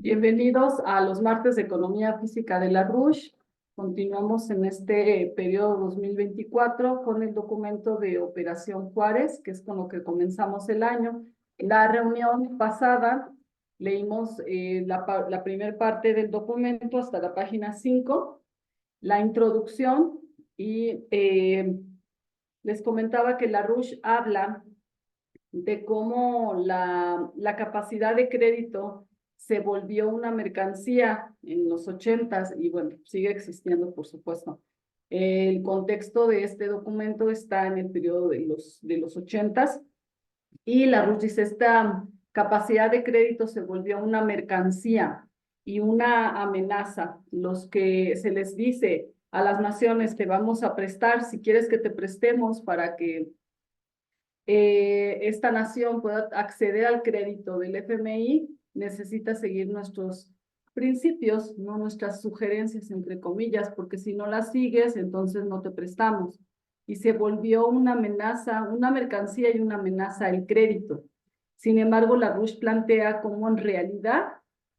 Bienvenidos a los martes de Economía Física de la RUSH. Continuamos en este periodo 2024 con el documento de Operación Juárez, que es con lo que comenzamos el año. En la reunión pasada leímos la primera parte del documento hasta la página 5, la introducción, y les comentaba que la RUSH habla de cómo la capacidad de crédito se volvió una mercancía en los 80s y bueno, sigue existiendo, por supuesto. El contexto de este documento está en el periodo de los 80s y la RUSH dice, esta capacidad de crédito se volvió una mercancía y una amenaza. Los que se les dice a las naciones que vamos a prestar, si quieres que te prestemos para que esta nación pueda acceder al crédito del FMI, necesita seguir nuestros principios, no nuestras sugerencias, entre comillas, porque si no las sigues, entonces no te prestamos. Y se volvió una amenaza, una mercancía y una amenaza el crédito. Sin embargo, la RUSH plantea cómo en realidad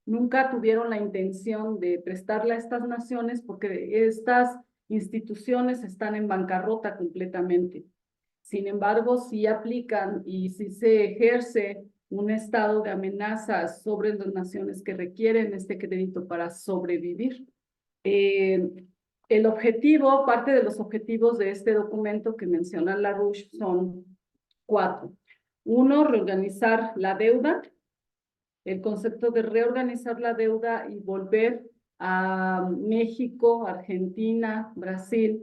nunca tuvieron la intención de prestarle a estas naciones porque estas instituciones están en bancarrota completamente. Sin embargo, sí aplican y sí se ejerce un estado de amenazas sobre las naciones que requieren este crédito para sobrevivir. Eh, el objetivo, parte de los objetivos de este documento que menciona la RUSH son 4. Uno, reorganizar la deuda. El concepto de reorganizar la deuda y volver a México, Argentina, Brasil,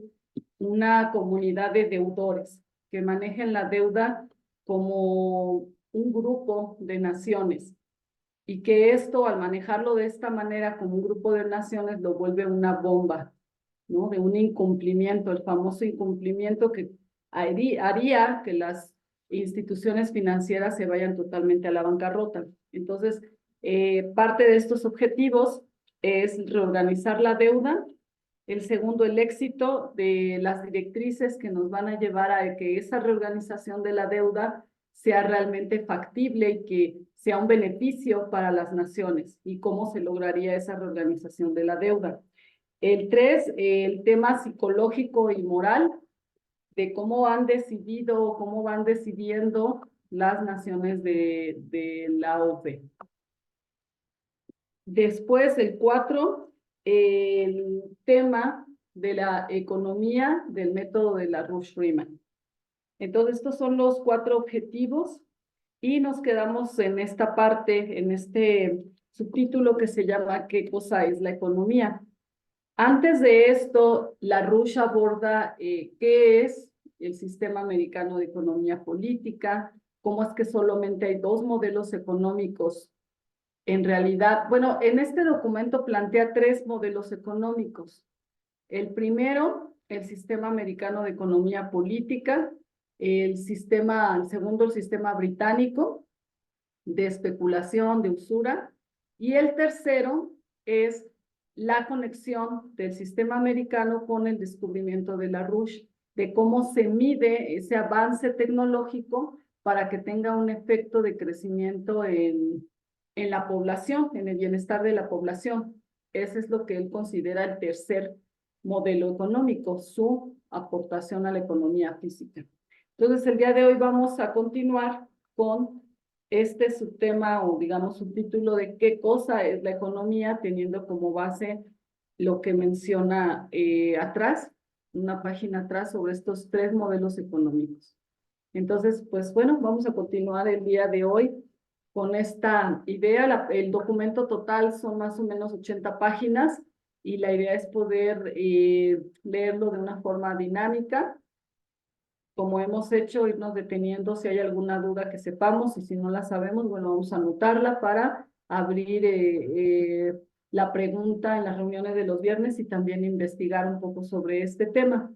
una comunidad de deudores que manejen la deuda como un grupo de naciones y que esto, al manejarlo de esta manera como un grupo de naciones, lo vuelve una bomba, ¿no? De un incumplimiento, el famoso incumplimiento que haría que las instituciones financieras se vayan totalmente a la bancarrota. Entonces, parte de estos objetivos es reorganizar la deuda. El segundo, el éxito de las directrices que nos van a llevar a que esa reorganización de la deuda sea realmente factible y que sea un beneficio para las naciones. ¿Y cómo se lograría esa reorganización de la deuda? El 3, el tema psicológico y moral de cómo han decidido, cómo van decidiendo las naciones de la OPE. Después, el 4, el tema de la economía del método de la Rush-Freeman. Entonces, estos son los 4 objetivos y nos quedamos en esta parte, en este subtítulo que se llama ¿Qué cosa es la economía? Antes de esto, la RUSH aborda qué es el sistema americano de economía política, cómo es que solamente hay 2 modelos económicos. En realidad, bueno, en este documento plantea 3 modelos económicos. El primero, el sistema americano de economía política, el segundo, el sistema británico de especulación, de usura, y el tercero es la conexión del sistema americano con el descubrimiento de la RUSH, de cómo se mide ese avance tecnológico para que tenga un efecto de crecimiento en la población, en el bienestar de la población. Ese es lo que él considera el tercer modelo económico, su aportación a la economía física. Entonces, el día de hoy vamos a continuar con este subtema o digamos subtítulo de qué cosa es la economía, teniendo como base lo que menciona atrás, una página atrás sobre estos 3 modelos económicos. Entonces, pues bueno, vamos a continuar el día de hoy con esta idea. El documento total son más o menos 80 páginas y la idea es poder leerlo de una forma dinámica, como hemos hecho, irnos deteniendo si hay alguna duda que sepamos y si no la sabemos, bueno, vamos a anotarla para abrir la pregunta en las reuniones de los viernes y también investigar un poco sobre este tema.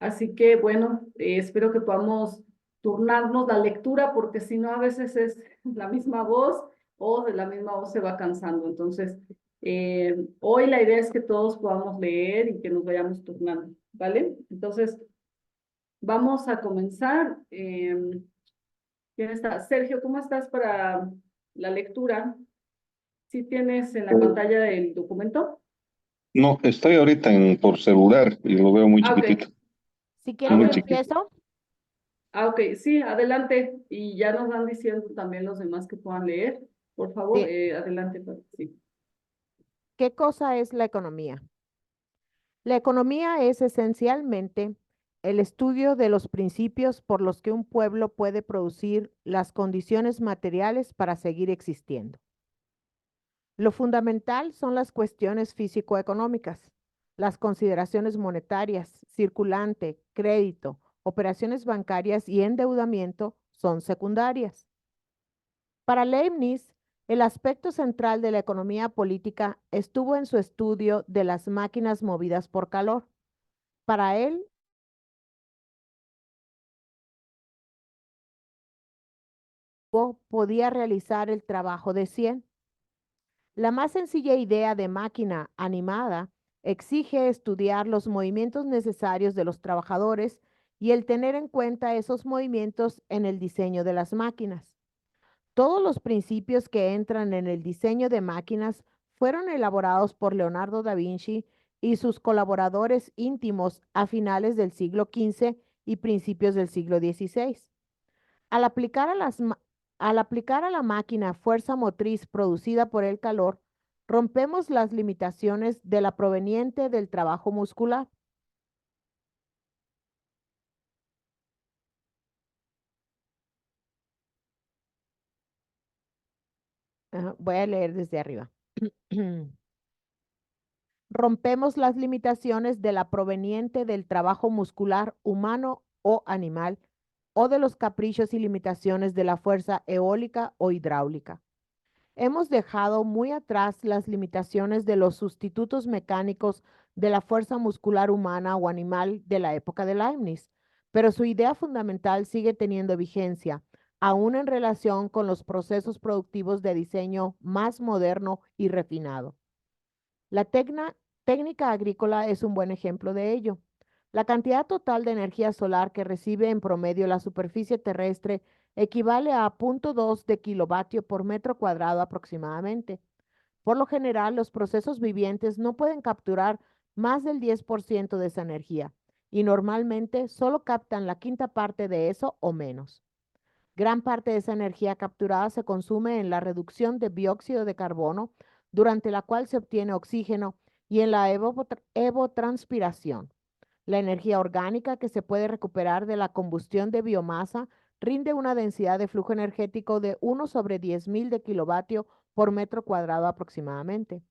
Así que, bueno, espero que podamos turnarnos la lectura porque si no a veces es la misma voz o de la misma voz se va cansando. Entonces, hoy la idea es que todos podamos leer y que nos vayamos turnando, ¿vale? Entonces, vamos a comenzar. ¿Quién está? Sergio, ¿cómo estás para la lectura? ¿Sí tienes en la pantalla el documento? No, estoy ahorita por celular y lo veo muy Ah, ok. chiquitito, Si quieres, muy yo Bueno, chiquito. empiezo. ah, ok, sí, adelante. Y ya nos van diciendo también los demás que puedan leer. Por favor, Bien, adelante, sí. ¿qué cosa es la economía? La economía es esencialmente el estudio de los principios por los que un pueblo puede producir las condiciones materiales para seguir existiendo. Lo fundamental son las cuestiones físico-económicas, las consideraciones monetarias, circulante, crédito, operaciones bancarias y endeudamiento son secundarias. Para Leibniz, el aspecto central de la economía política estuvo en su estudio de las máquinas movidas por calor. Para él, podía realizar el trabajo de 100. La más sencilla idea de máquina animada exige estudiar los movimientos necesarios de los trabajadores y el tener en cuenta esos movimientos en el diseño de las máquinas. Todos los principios que entran en el diseño de máquinas fueron elaborados por Leonardo da Vinci y sus colaboradores íntimos a finales del siglo XV y principios del siglo XVI. Al aplicar al aplicar a la máquina fuerza motriz producida por el calor, rompemos las limitaciones de la proveniente del trabajo muscular. Voy a leer desde arriba. Rompemos las limitaciones de la proveniente del trabajo muscular humano o animal o de los caprichos y limitaciones de la fuerza eólica o hidráulica. Hemos dejado muy atrás las limitaciones de los sustitutos mecánicos de la fuerza muscular humana o animal de la época de Leibniz, pero su idea fundamental sigue teniendo vigencia, aún en relación con los procesos productivos de diseño más moderno y refinado. La técnica agrícola es un buen ejemplo de ello. La cantidad total de energía solar que recibe en promedio la superficie terrestre equivale a 0,2 de kilovatio por metro cuadrado aproximadamente. Por lo general, los procesos vivientes no pueden capturar más del 10% de esa energía y normalmente solo captan la quinta parte de eso o menos. Gran parte de esa energía capturada se consume en la reducción de dióxido de carbono, durante la cual se obtiene oxígeno, y en la evotranspiración. La energía orgánica que se puede recuperar de la combustión de biomasa rinde una densidad de flujo energético de 1 sobre 10.000 de kilovatio por metro cuadrado aproximadamente.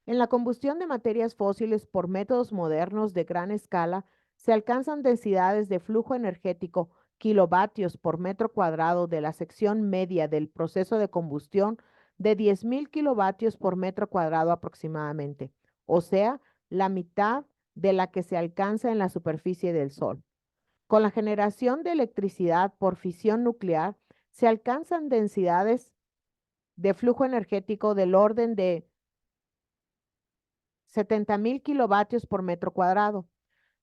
En la combustión de materias fósiles por métodos modernos de gran escala, se alcanzan densidades de flujo energético kilovatios por metro cuadrado de la sección media del proceso de combustión de 10.000 kilovatios por metro cuadrado aproximadamente, o sea, la mitad de la que se alcanza en la superficie del Sol. Con la generación de electricidad por fisión nuclear, se alcanzan densidades de flujo energético del orden de 70.000 kilovatios por metro cuadrado.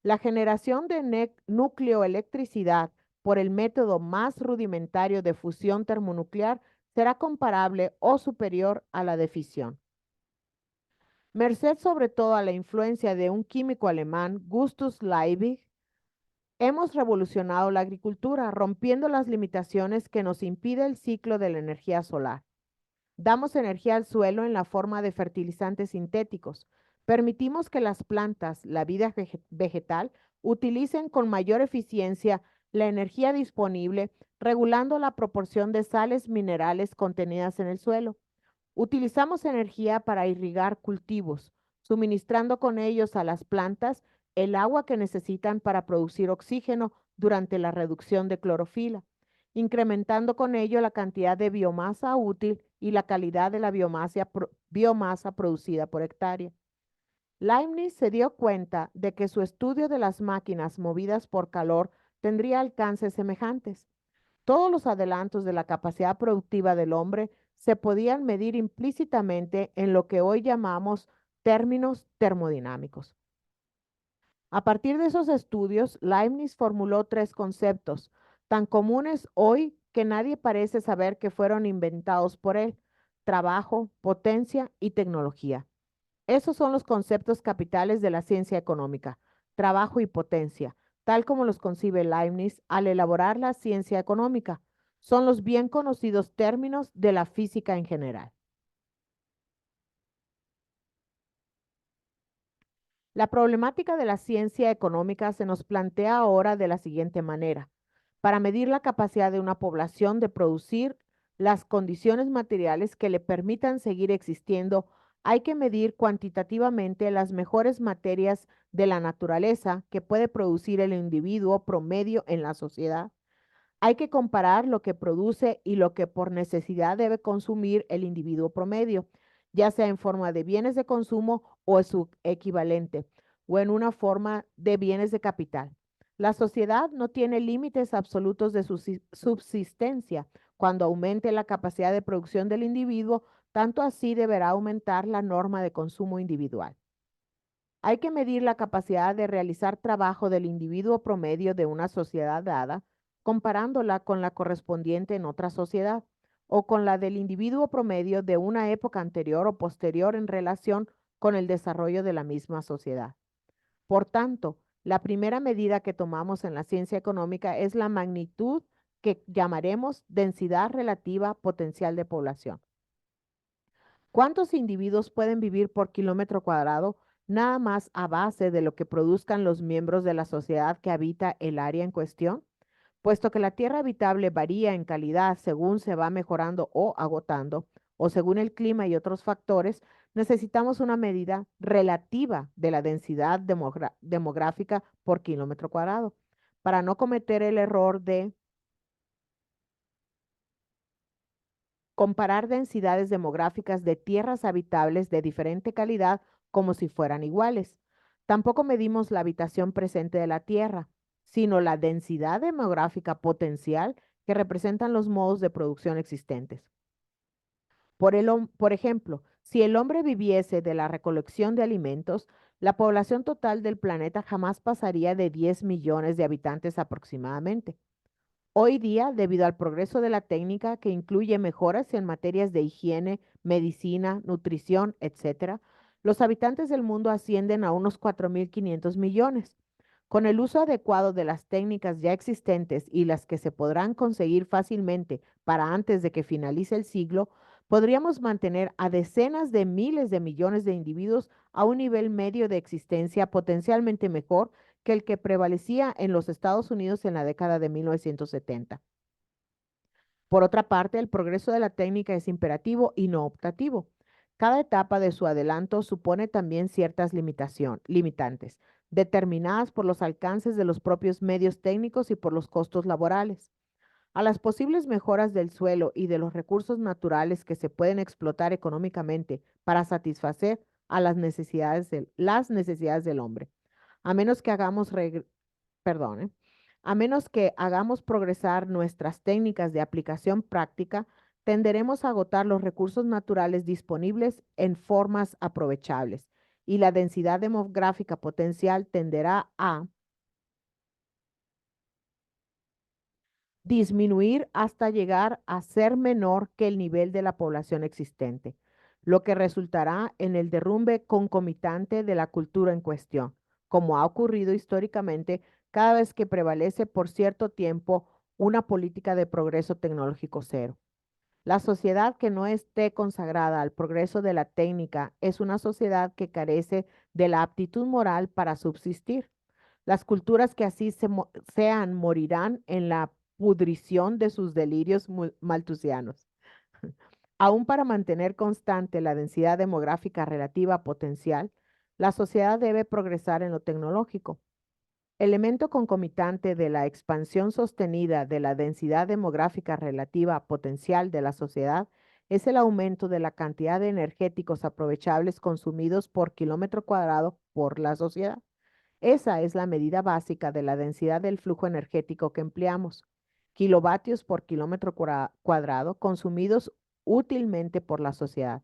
La generación de nucleoelectricidad por el método más rudimentario de fusión termonuclear será comparable o superior a la de fisión. Merced sobre todo a la influencia de un químico alemán, Justus Liebig, hemos revolucionado la agricultura, rompiendo las limitaciones que nos impide el ciclo de la energía solar. Damos energía al suelo en la forma de fertilizantes sintéticos. Permitimos que las plantas, la vida vegetal, utilicen con mayor eficiencia la energía disponible, regulando la proporción de sales minerales contenidas en el suelo. Utilizamos energía para irrigar cultivos, suministrando con ellos a las plantas el agua que necesitan para producir oxígeno durante la reducción de clorofila, incrementando con ello la cantidad de biomasa útil y la calidad de la biomasa producida por hectárea. Leibniz se dio cuenta de que su estudio de las máquinas movidas por calor tendría alcances semejantes. Todos los adelantos de la capacidad productiva del hombre se podían medir implícitamente en lo que hoy llamamos términos termodinámicos. A partir de esos estudios, Leibniz formuló 3 conceptos, tan comunes hoy que nadie parece saber que fueron inventados por él. trabajo, potencia y tecnología. Esos son los conceptos capitales de la ciencia económica, trabajo y potencia, tal como los concibe Leibniz al elaborar la ciencia económica. Son los bien conocidos términos de la física en general. La problemática de la ciencia económica se nos plantea ahora de la siguiente manera. Para medir la capacidad de una población de producir las condiciones materiales que le permitan seguir existiendo, hay que medir cuantitativamente las mejores materias de la naturaleza que puede producir el individuo promedio en la sociedad. Hay que comparar lo que produce y lo que por necesidad debe consumir el individuo promedio, ya sea en forma de bienes de consumo o su equivalente, o en una forma de bienes de capital. La sociedad no tiene límites absolutos de subsistencia. Cuando aumente la capacidad de producción del individuo, tanto así deberá aumentar la norma de consumo individual. Hay que medir la capacidad de realizar trabajo del individuo promedio de una sociedad dada, comparándola con la correspondiente en otra sociedad, o con la del individuo promedio de una época anterior o posterior en relación con el desarrollo de la misma sociedad. Por tanto, la primera medida que tomamos en la ciencia económica es la magnitud que llamaremos densidad relativa potencial de población. ¿Cuántos individuos pueden vivir por kilómetro cuadrado? Nada más a base de lo que produzcan los miembros de la sociedad que habita el área en cuestión. Puesto que la tierra habitable varía en calidad según se va mejorando o agotando, o según el clima y otros factores, necesitamos una medida relativa de la densidad demográfica por kilómetro cuadrado, para no cometer el error de comparar densidades demográficas de tierras habitables de diferente calidad como si fueran iguales. Tampoco medimos la habitación presente de la tierra, sino la densidad demográfica potencial que representan los modos de producción existentes. Por ejemplo, si el hombre viviese de la recolección de alimentos, la población total del planeta jamás pasaría de 10 millones de habitantes aproximadamente. Hoy día, debido al progreso de la técnica que incluye mejoras en materias de higiene, medicina, nutrición, etc., los habitantes del mundo ascienden a unos 4.500 millones. Con el uso adecuado de las técnicas ya existentes y las que se podrán conseguir fácilmente para antes de que finalice el siglo, podríamos mantener a decenas de miles de millones de individuos a un nivel medio de existencia potencialmente mejor que el que prevalecía en los Estados Unidos en la década de 1970. Por otra parte, el progreso de la técnica es imperativo y no optativo. Cada etapa de su adelanto supone también ciertas limitantes, determinadas por los alcances de los propios medios técnicos y por los costos laborales. A las posibles mejoras del suelo y de los recursos naturales que se pueden explotar económicamente para satisfacer a las necesidades del hombre. A menos que hagamos perdón, a menos que hagamos progresar nuestras técnicas de aplicación práctica, tenderemos a agotar los recursos naturales disponibles en formas aprovechables y la densidad demográfica potencial tenderá a disminuir hasta llegar a ser menor que el nivel de la población existente, lo que resultará en el derrumbe concomitante de la cultura en cuestión, como ha ocurrido históricamente cada vez que prevalece por cierto tiempo una política de progreso tecnológico cero. La sociedad que no esté consagrada al progreso de la técnica es una sociedad que carece de la aptitud moral para subsistir. Las culturas que así sean morirán en la pudrición de sus delirios maltusianos. Aún para mantener constante la densidad demográfica relativa potencial, la sociedad debe progresar en lo tecnológico. Elemento concomitante de la expansión sostenida de la densidad demográfica relativa potencial de la sociedad es el aumento de la cantidad de energéticos aprovechables consumidos por kilómetro cuadrado por la sociedad. Esa es la medida básica de la densidad del flujo energético que empleamos. Kilovatios por kilómetro cuadrado consumidos útilmente por la sociedad.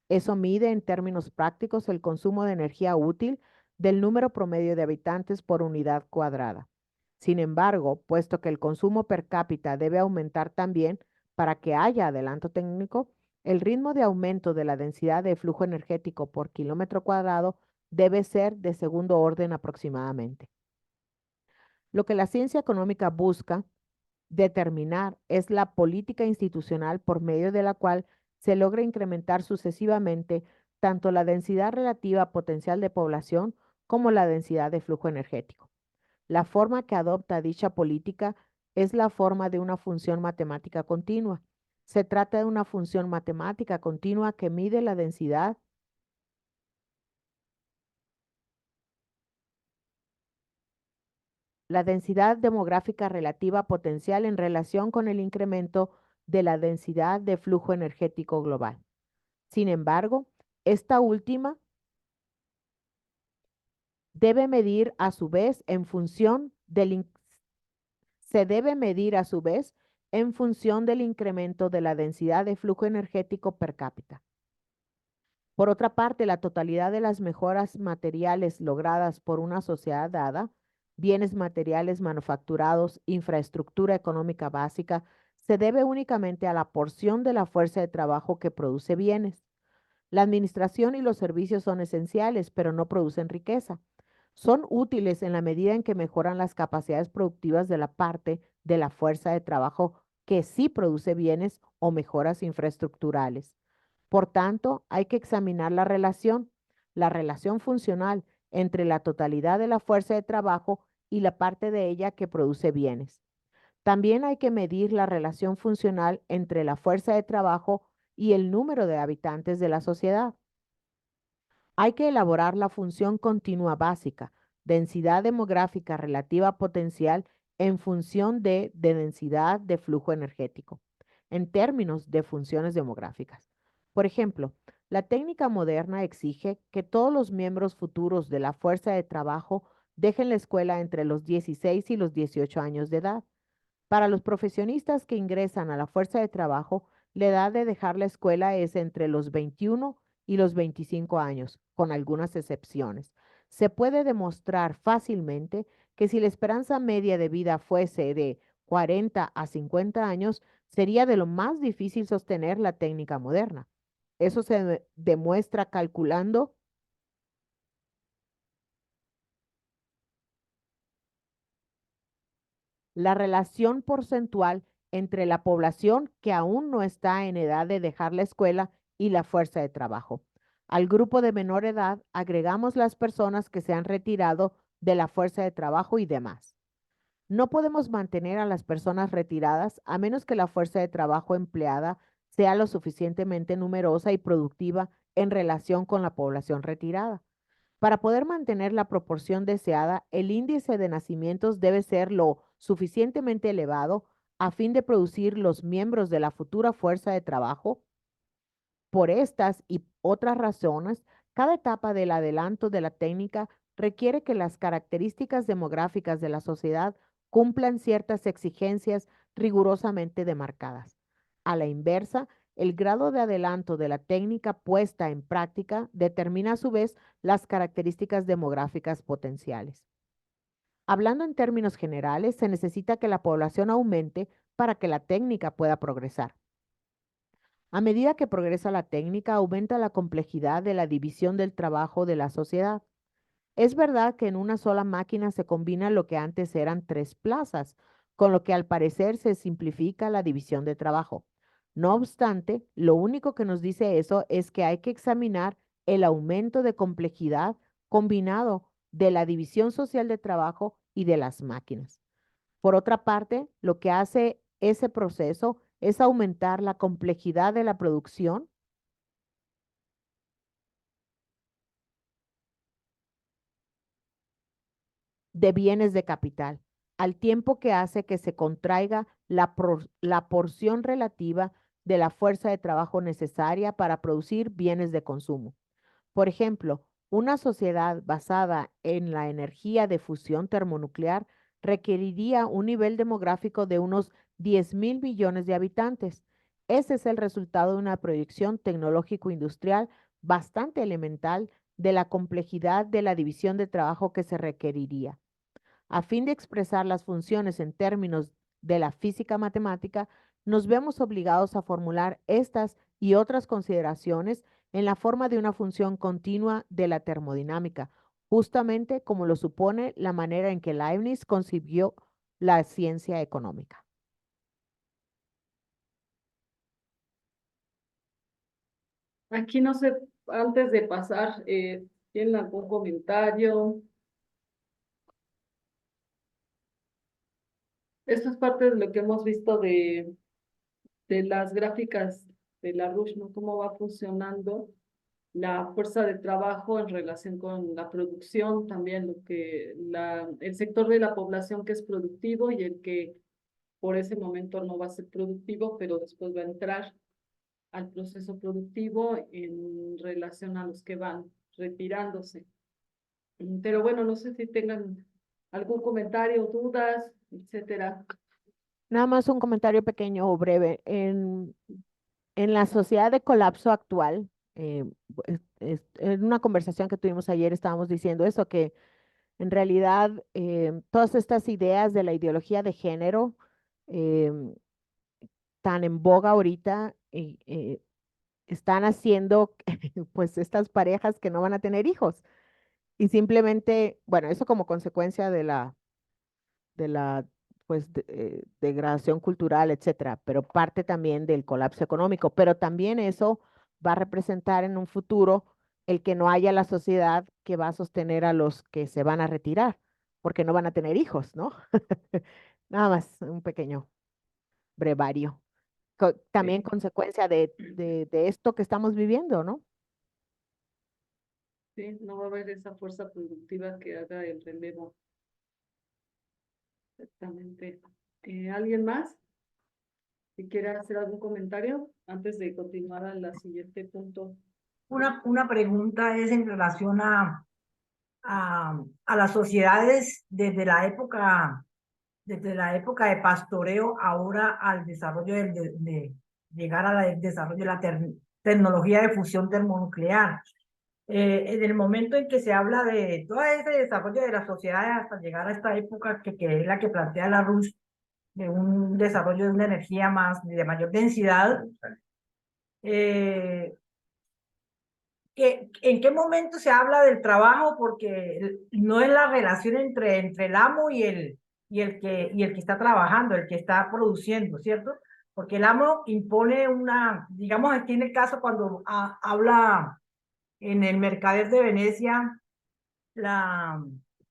Eso mide en términos prácticos el consumo de energía útil del número promedio de habitantes por unidad cuadrada. Sin embargo, puesto que el consumo per cápita debe aumentar también para que haya adelanto técnico, El ritmo de aumento de la densidad de flujo energético por kilómetro cuadrado debe ser de segundo orden aproximadamente. Lo que la ciencia económica busca determinar es la política institucional por medio de la cual se logra incrementar sucesivamente tanto la densidad relativa potencial de población como la densidad de flujo energético. La forma que adopta dicha política es la forma de una función matemática continua. Se trata de una función matemática continua que mide la densidad demográfica relativa potencial en relación con el incremento de la densidad de flujo energético global. Sin embargo, esta última debe medir a su vez en función se debe medir a su vez en función del incremento de la densidad de flujo energético per cápita. Por otra parte, la totalidad de las mejoras materiales logradas por una sociedad dada, bienes materiales manufacturados, infraestructura económica básica, se debe únicamente a la porción de la fuerza de trabajo que produce bienes. La administración y los servicios son esenciales, pero no producen riqueza. Son útiles en la medida en que mejoran las capacidades productivas de la parte de la fuerza de trabajo que sí produce bienes o mejoras infraestructurales. Por tanto, hay que examinar la relación funcional entre la totalidad de la fuerza de trabajo y la parte de ella que produce bienes. También hay que medir la relación funcional entre la fuerza de trabajo y el número de habitantes de la sociedad. Hay que elaborar la función continua básica, densidad demográfica relativa potencial en función de densidad de flujo energético, en términos de funciones demográficas. Por ejemplo, la técnica moderna exige que todos los miembros futuros de la fuerza de trabajo dejen la escuela entre los 16 y los 18 años de edad. Para los profesionistas que ingresan a la fuerza de trabajo, la edad de dejar la escuela es entre los 21 y los 25 años, con algunas excepciones. Se puede demostrar fácilmente que si la esperanza media de vida fuese de 40 a 50 años, sería de lo más difícil sostener la técnica moderna. Eso se demuestra calculando la relación porcentual entre la población que aún no está en edad de dejar la escuela y la fuerza de trabajo. Al grupo de menor edad agregamos las personas que se han retirado de la fuerza de trabajo y demás. No podemos mantener a las personas retiradas a menos que la fuerza de trabajo empleada sea lo suficientemente numerosa y productiva en relación con la población retirada. Para poder mantener la proporción deseada, el índice de nacimientos debe ser lo suficientemente elevado a fin de producir los miembros de la futura fuerza de trabajo. Por estas y otras razones, cada etapa del adelanto de la técnica requiere que las características demográficas de la sociedad cumplan ciertas exigencias rigurosamente demarcadas. A la inversa, el grado de adelanto de la técnica puesta en práctica determina a su vez las características demográficas potenciales. Hablando en términos generales, se necesita que la población aumente para que la técnica pueda progresar. A medida que progresa la técnica, aumenta la complejidad de la división del trabajo de la sociedad. Es verdad que en una sola máquina se combina lo que antes eran 3 plazas, con lo que al parecer se simplifica la división de trabajo. No obstante, lo único que nos dice eso es que hay que examinar el aumento de complejidad combinado de la división social de trabajo y de las máquinas. Por otra parte, lo que hace ese proceso es aumentar la complejidad de la producción de bienes de capital, al tiempo que hace que se contraiga la porción relativa de la fuerza de trabajo necesaria para producir bienes de consumo. Por ejemplo, una sociedad basada en la energía de fusión termonuclear requeriría un nivel demográfico de unos 10.000 millones de habitantes. Ese es el resultado de una proyección tecnológico-industrial bastante elemental de la complejidad de la división de trabajo que se requeriría. A fin de expresar las funciones en términos de la física matemática, nos vemos obligados a formular estas y otras consideraciones en la forma de una función continua de la termodinámica, justamente como lo supone la manera en que Leibniz concibió la ciencia económica. Aquí no sé, antes de pasar, ¿tienen algún comentario? Esto es parte de lo que hemos visto de las gráficas de la Rush, ¿no? Cómo va funcionando la fuerza de trabajo en relación con la producción, también el sector de la población que es productivo y el que por ese momento no va a ser productivo, pero después va a entrar al proceso productivo en relación a los que van retirándose. Pero bueno, no sé si tengan algún comentario, dudas, etcétera. Nada más un comentario pequeño o breve. En la sociedad de colapso actual, en una conversación que tuvimos ayer estábamos diciendo eso, que en realidad todas estas ideas de la ideología de género em, tan en boga ahorita están haciendo pues estas parejas que no van a tener hijos. Y simplemente, bueno, eso como consecuencia de la pues degradación cultural, etcétera, pero parte también del colapso económico, pero también eso va a representar en un futuro el que no haya la sociedad que va a sostener a los que se van a retirar, porque no van a tener hijos, ¿no? Nada más, un pequeño brevario. También Sí, consecuencia de esto que estamos viviendo, ¿no? sí, no va a haber esa fuerza productiva que haga el relevo. Exactamente. ¿Alguien más? Si quiere hacer algún comentario antes de continuar a la siguiente punto. Una pregunta es en relación a las sociedades desde la época de pastoreo ahora al desarrollo de llegar al desarrollo de la tecnología de fusión termonuclear. En el momento en que se habla de todo ese desarrollo de las sociedades hasta llegar a esta época que es la que plantea la RUS, de un desarrollo de una energía de mayor densidad, eh, ¿en qué momento se habla del trabajo? Porque no es la relación entre el amo y el que está trabajando, el que está produciendo, ¿cierto? Porque el amo impone digamos aquí en el caso cuando habla en el Mercader de Venecia, la,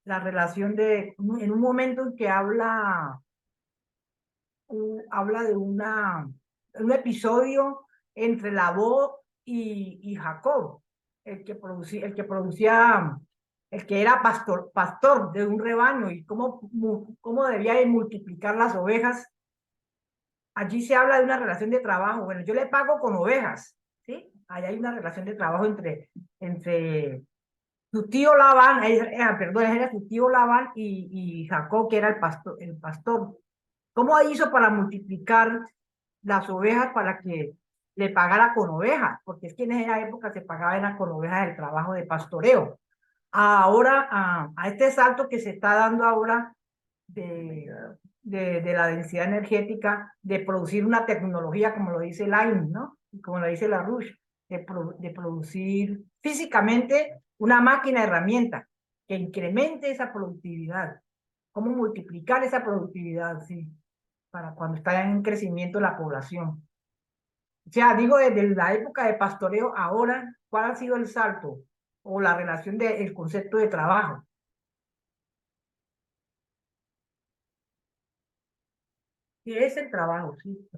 la relación en un momento en que habla de un episodio entre Labó y Jacob, el que era pastor de un rebaño y cómo debía de multiplicar las ovejas. Allí se habla de una relación de trabajo. Bueno, yo le pago con ovejas, ¿sí? Allá hay una relación de trabajo entre su tío Labán, perdón, era su tío Labán y Jacob, que era el pastor. ¿Cómo hizo para multiplicar las ovejas para que le pagara con ovejas? Porque es que en esa época se pagaba era con ovejas el trabajo de pastoreo. Ahora, a este salto que se está dando ahora de, de la densidad energética, de producir una tecnología, como lo dice Leibniz, ¿no? Y como lo dice LaRouche, de producir físicamente una máquina herramienta que incremente esa productividad. ¿Cómo multiplicar esa productividad? Sí, para cuando está en crecimiento la población. O sea, digo, desde la época de pastoreo, ahora, ¿cuál ha sido el salto o la relación del concepto de trabajo? ¿Qué es el trabajo? Sí,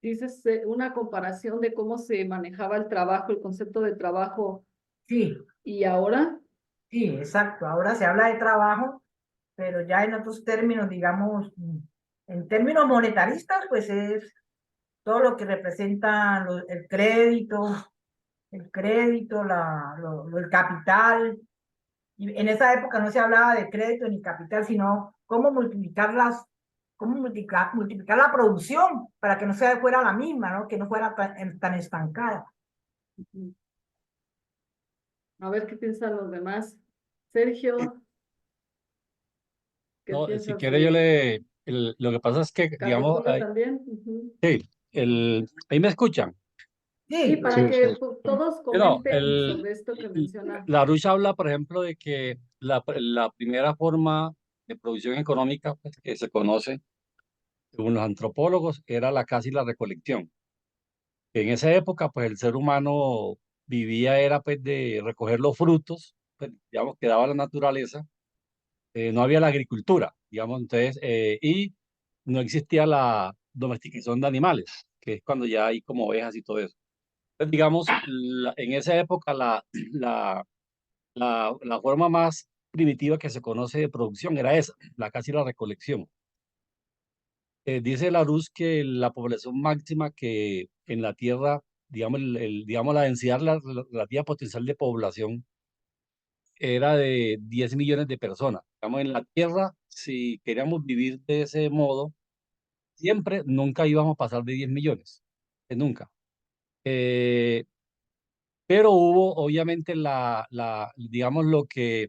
Dices una comparación de cómo se manejaba el trabajo, el concepto de trabajo sí, y ahora. sí, exacto. Ahora se habla de trabajo, pero ya en otros términos, digamos, en términos monetaristas, pues es todo lo que representa el crédito, el capital. Y en esa época no se hablaba de crédito ni capital, sino cómo multiplicar la producción para que no fuera la misma, ¿no? Que no fuera tan estancada. A ver qué piensan los demás. Eh, Sergio, ¿qué No, si piensas quiere yo de lo que pasa es que, Carlos digamos, Julio también? Ujú. sí, ¿Ahí me escuchan? Sí, Sí, para Sí, que sí. todos No, comenten sobre esto que menciona. Larouche habla, por ejemplo, de que la primera forma de producción económica pues, que se conoce, según los antropólogos, era la caza y la recolección. En esa época, pues el ser humano vivía, era pues de recoger los frutos, pues, digamos, que daba la naturaleza. No había la agricultura, digamos, entonces, y no existía la domesticación de animales, que es cuando ya hay como ovejas y todo eso. Entonces, digamos, en esa época la forma más primitiva que se conoce de producción era esa, la caza y la recolección. Dice Larousse que la población máxima que en la Tierra, digamos, digamos la densidad relativa potencial de población era de 10 millones de personas. Digamos, en la Tierra, si queríamos vivir de ese modo, siempre, nunca íbamos a pasar de 10 millones, nunca. Eh, pero hubo, obviamente, digamos, lo que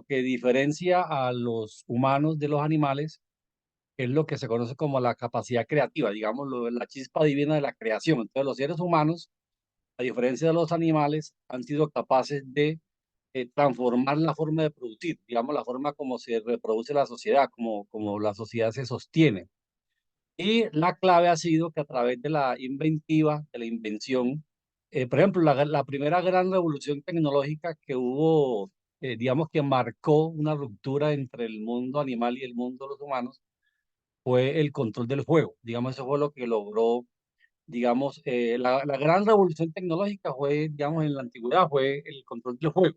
diferencia a los humanos de los animales es lo que se conoce como la capacidad creativa, digamos, la chispa divina de la creación. Entonces, los seres humanos, a diferencia de los animales, han sido capaces de transformar la forma de producir, digamos, la forma como se reproduce la sociedad, como la sociedad se sostiene. Y la clave ha sido que a través de la inventiva, de la invención, por ejemplo, la primera gran revolución tecnológica que hubo, digamos que marcó una ruptura entre el mundo animal y el mundo de los humanos, fue el control del fuego. Digamos, eso fue lo que logró, digamos, la gran revolución tecnológica fue, digamos, en la antigüedad, fue el control del fuego.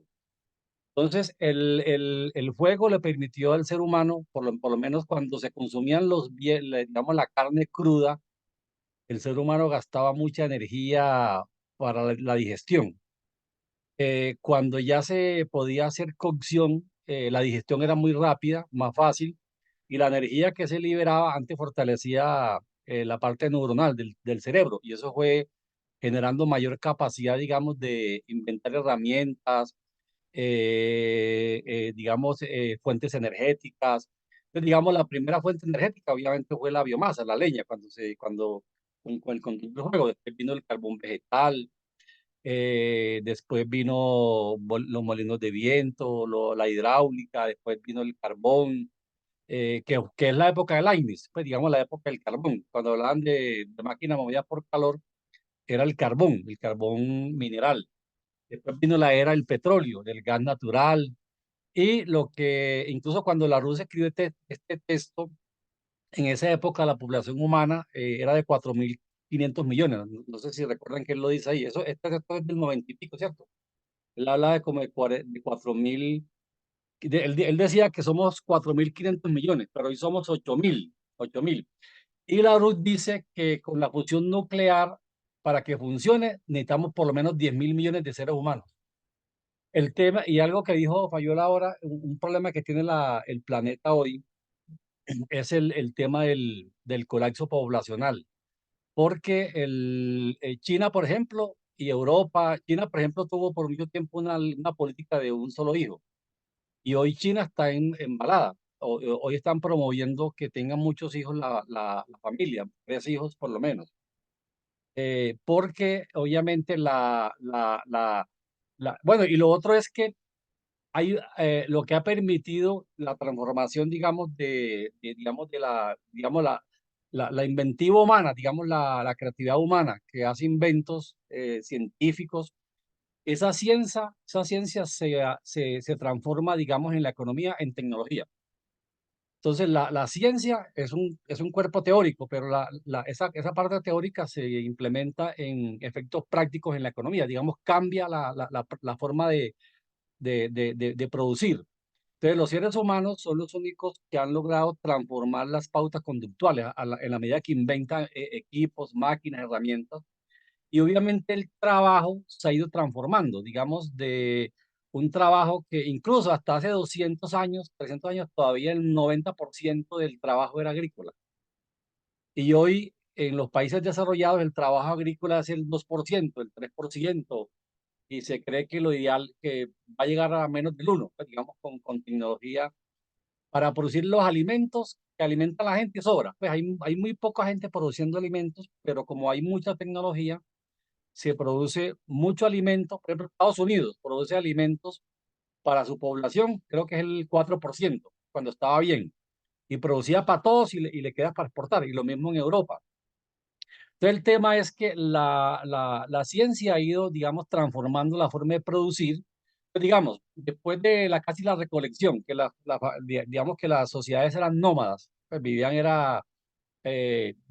Entonces, el fuego le permitió al ser humano, por lo menos cuando se consumían digamos, la carne cruda, el ser humano gastaba mucha energía para la digestión. Cuando ya se podía hacer cocción, la digestión era muy rápida, más fácil, y la energía que se liberaba antes fortalecía la parte neuronal del cerebro, y eso fue generando mayor capacidad, digamos, de inventar herramientas, digamos, fuentes energéticas. Entonces, digamos, la primera fuente energética obviamente fue la biomasa, la leña, con el control del fuego. Después vino el carbón vegetal, después vino los molinos de viento, la hidráulica, después vino el carbón, que es la época del Leibniz, pues digamos la época del carbón. Cuando hablaban de máquina movida por calor, era el carbón mineral. Después vino la era del petróleo, del gas natural, y lo que incluso cuando la Rusia escribió este texto, en esa época la población humana era de 4.500 millones. No, no sé si recuerdan que él lo dice ahí. Este texto es del 90 y pico, ¿cierto? Él habla de como de 4.000. Él decía que somos 4.500 millones, pero hoy somos 8.000. Y la RUT dice que con la fusión nuclear, para que funcione, necesitamos por lo menos 10.000 millones de seres humanos. El tema, y algo que dijo Fayol ahora, un problema que tiene el planeta hoy es el tema del colapso poblacional, porque China, por ejemplo, y Europa, China, por ejemplo, tuvo por mucho tiempo una política de un solo hijo, y hoy China está embalada. Hoy están promoviendo que tengan muchos hijos la familia, 3 hijos por lo menos, porque obviamente bueno, y lo otro es que lo que ha permitido la transformación, digamos, digamos, la inventiva humana, digamos, la creatividad humana que hace inventos científicos, esa ciencia se transforma, digamos, en la economía, en tecnología. Entonces, la ciencia es un cuerpo teórico, pero esa parte teórica se implementa en efectos prácticos en la economía, digamos, cambia la forma de producir. Entonces, los seres humanos son los únicos que han logrado transformar las pautas conductuales en la medida que inventan equipos, máquinas, herramientas. Y obviamente el trabajo se ha ido transformando, digamos, de un trabajo que incluso hasta hace 200 años, 300 años, todavía el 90% del trabajo era agrícola. Y hoy en los países desarrollados el trabajo agrícola es el 2%, el 3%, y se cree que lo ideal que va a llegar a menos del 1%, pues, digamos, con tecnología para producir los alimentos que alimenta a la gente sobra. Pues hay muy poca gente produciendo alimentos, pero como hay mucha tecnología, se produce mucho alimento. Por ejemplo, Estados Unidos produce alimentos para su población, creo que es el 4%, cuando estaba bien, y producía para todos y le queda para exportar, y lo mismo en Europa. Entonces el tema es que la ciencia ha ido, digamos, transformando la forma de producir, pues, digamos, después de casi la recolección, que digamos que las sociedades eran nómadas, pues vivían,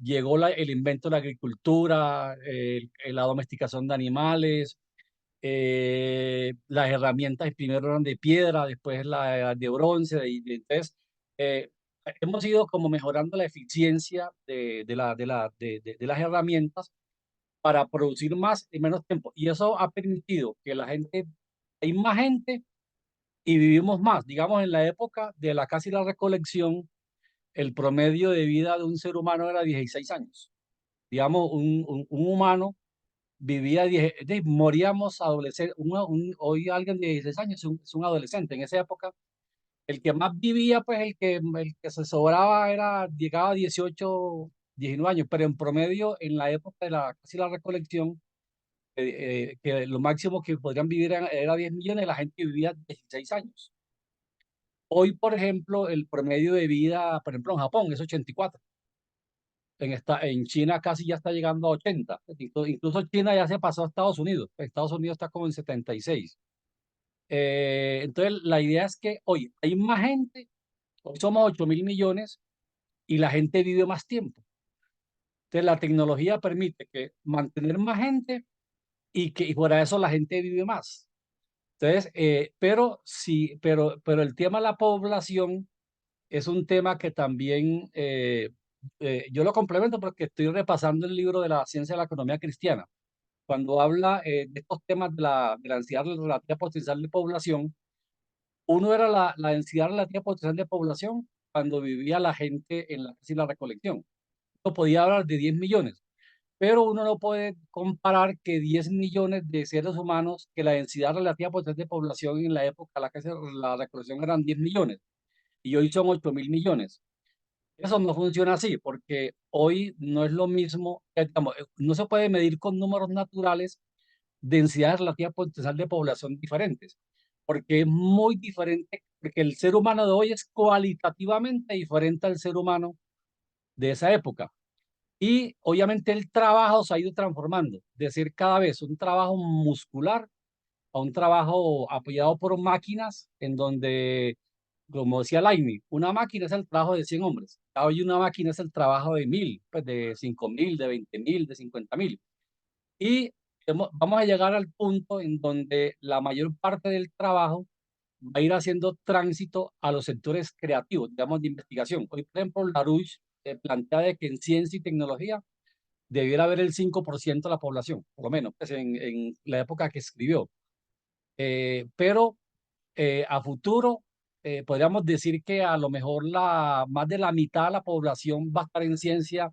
llegó el invento de la agricultura, la domesticación de animales, las herramientas primero eran de piedra, después de bronce, entonces eh, hemos ido como mejorando la eficiencia de las herramientas para producir más en menos tiempo. Y eso ha permitido que hay más gente y vivimos más. Digamos, en la época de casi la recolección, el promedio de vida de un ser humano era 16 años. Digamos, un humano vivía, moríamos adolescentes. Hoy alguien de 16 años es un adolescente. En esa época, el que más vivía, pues el que se sobraba llegaba a 18, 19 años, pero en promedio, en la época de casi la recolección, que lo máximo que podrían vivir era 10 millones, la gente vivía 16 años. Hoy, por ejemplo, el promedio de vida, por ejemplo, en Japón es 84. En China casi ya está llegando a 80. Incluso China ya se pasó a Estados Unidos. Estados Unidos está como en 76. Entonces, la idea es que hoy hay más gente, hoy somos 8.000 millones y la gente vive más tiempo. Entonces, la tecnología permite que mantener más gente y fuera de eso la gente vive más. Entonces, pero sí, pero el tema de la población es un tema que también yo lo complemento porque estoy repasando el libro de la ciencia de la economía cristiana. Cuando habla de estos temas de la densidad relativa potencial de población, uno era la densidad relativa potencial de población cuando vivía la gente en casi la recolección. Uno podía hablar de 10 millones, pero uno no puede comparar que 10 millones de seres humanos, que la densidad relativa potencial de población en la época en la que la recolección eran 10 millones y hoy son 8.000 millones. Eso no funciona así, porque hoy no es lo mismo, digamos, no se puede medir con números naturales densidades relativas potencial de población diferentes, porque es muy diferente, porque el ser humano de hoy es cualitativamente diferente al ser humano de esa época. Y obviamente el trabajo se ha ido transformando, de ser cada vez un trabajo muscular a un trabajo apoyado por máquinas, en donde, como decía Laini, una máquina es el trabajo de 100 hombres. Hoy una máquina es el trabajo de 1.000, pues de 5.000, de 20.000, de 50.000. Y vamos a llegar al punto en donde la mayor parte del trabajo va a ir haciendo tránsito a los sectores creativos, digamos, de investigación. Hoy, por ejemplo, Larouche plantea de que en ciencia y tecnología debiera haber el 5% de la población, por lo menos, pues en la época que escribió. Pero a futuro podríamos decir que a lo mejor más de la mitad de la población va a estar en ciencia,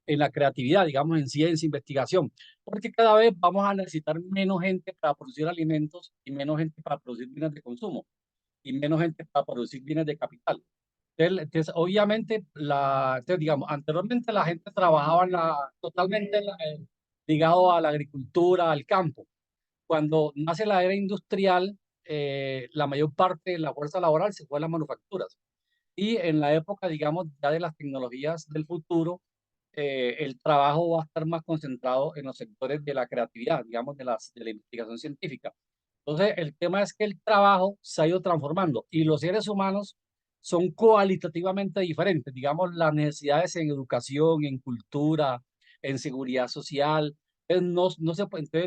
en la creatividad, digamos, en ciencia, investigación, porque cada vez vamos a necesitar menos gente para producir alimentos y menos gente para producir bienes de consumo y menos gente para producir bienes de capital. Entonces, obviamente, digamos, anteriormente la gente trabajaba totalmente ligado a la agricultura, al campo. Cuando nace la era industrial, la mayor parte de la fuerza laboral se fue a las manufacturas. Y en la época, digamos, ya de las tecnologías del futuro, el trabajo va a estar más concentrado en los sectores de la creatividad, digamos, de la investigación científica. Entonces, el tema es que el trabajo se ha ido transformando y los seres humanos son cualitativamente diferentes. Digamos, las necesidades en educación, en cultura, en seguridad social. Entonces,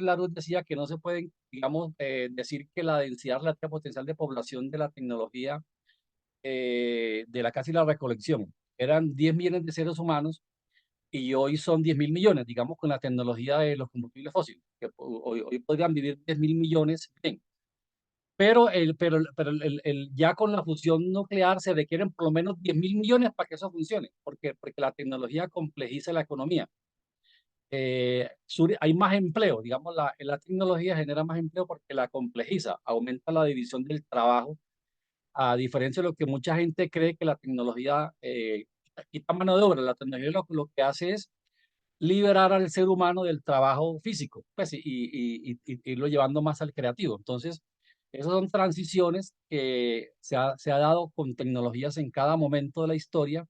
Larousse decía que no se pueden, digamos, decir que la densidad relativa potencial de población de la tecnología, de casi la recolección, eran 10 millones de seres humanos y hoy son 10.000 millones, digamos, con la tecnología de los combustibles fósiles, que hoy podrían vivir 10.000 millones, bien. Pero ya con la fusión nuclear se requieren por lo menos 10.000 millones para que eso funcione, porque la tecnología complejiza la economía. Hay más empleo, digamos, la tecnología genera más empleo porque la complejiza, aumenta la división del trabajo, a diferencia de lo que mucha gente cree que la tecnología quita mano de obra. La tecnología lo que hace es liberar al ser humano del trabajo físico, pues, y irlo llevando más al creativo. Entonces, esas son transiciones que se ha dado con tecnologías en cada momento de la historia,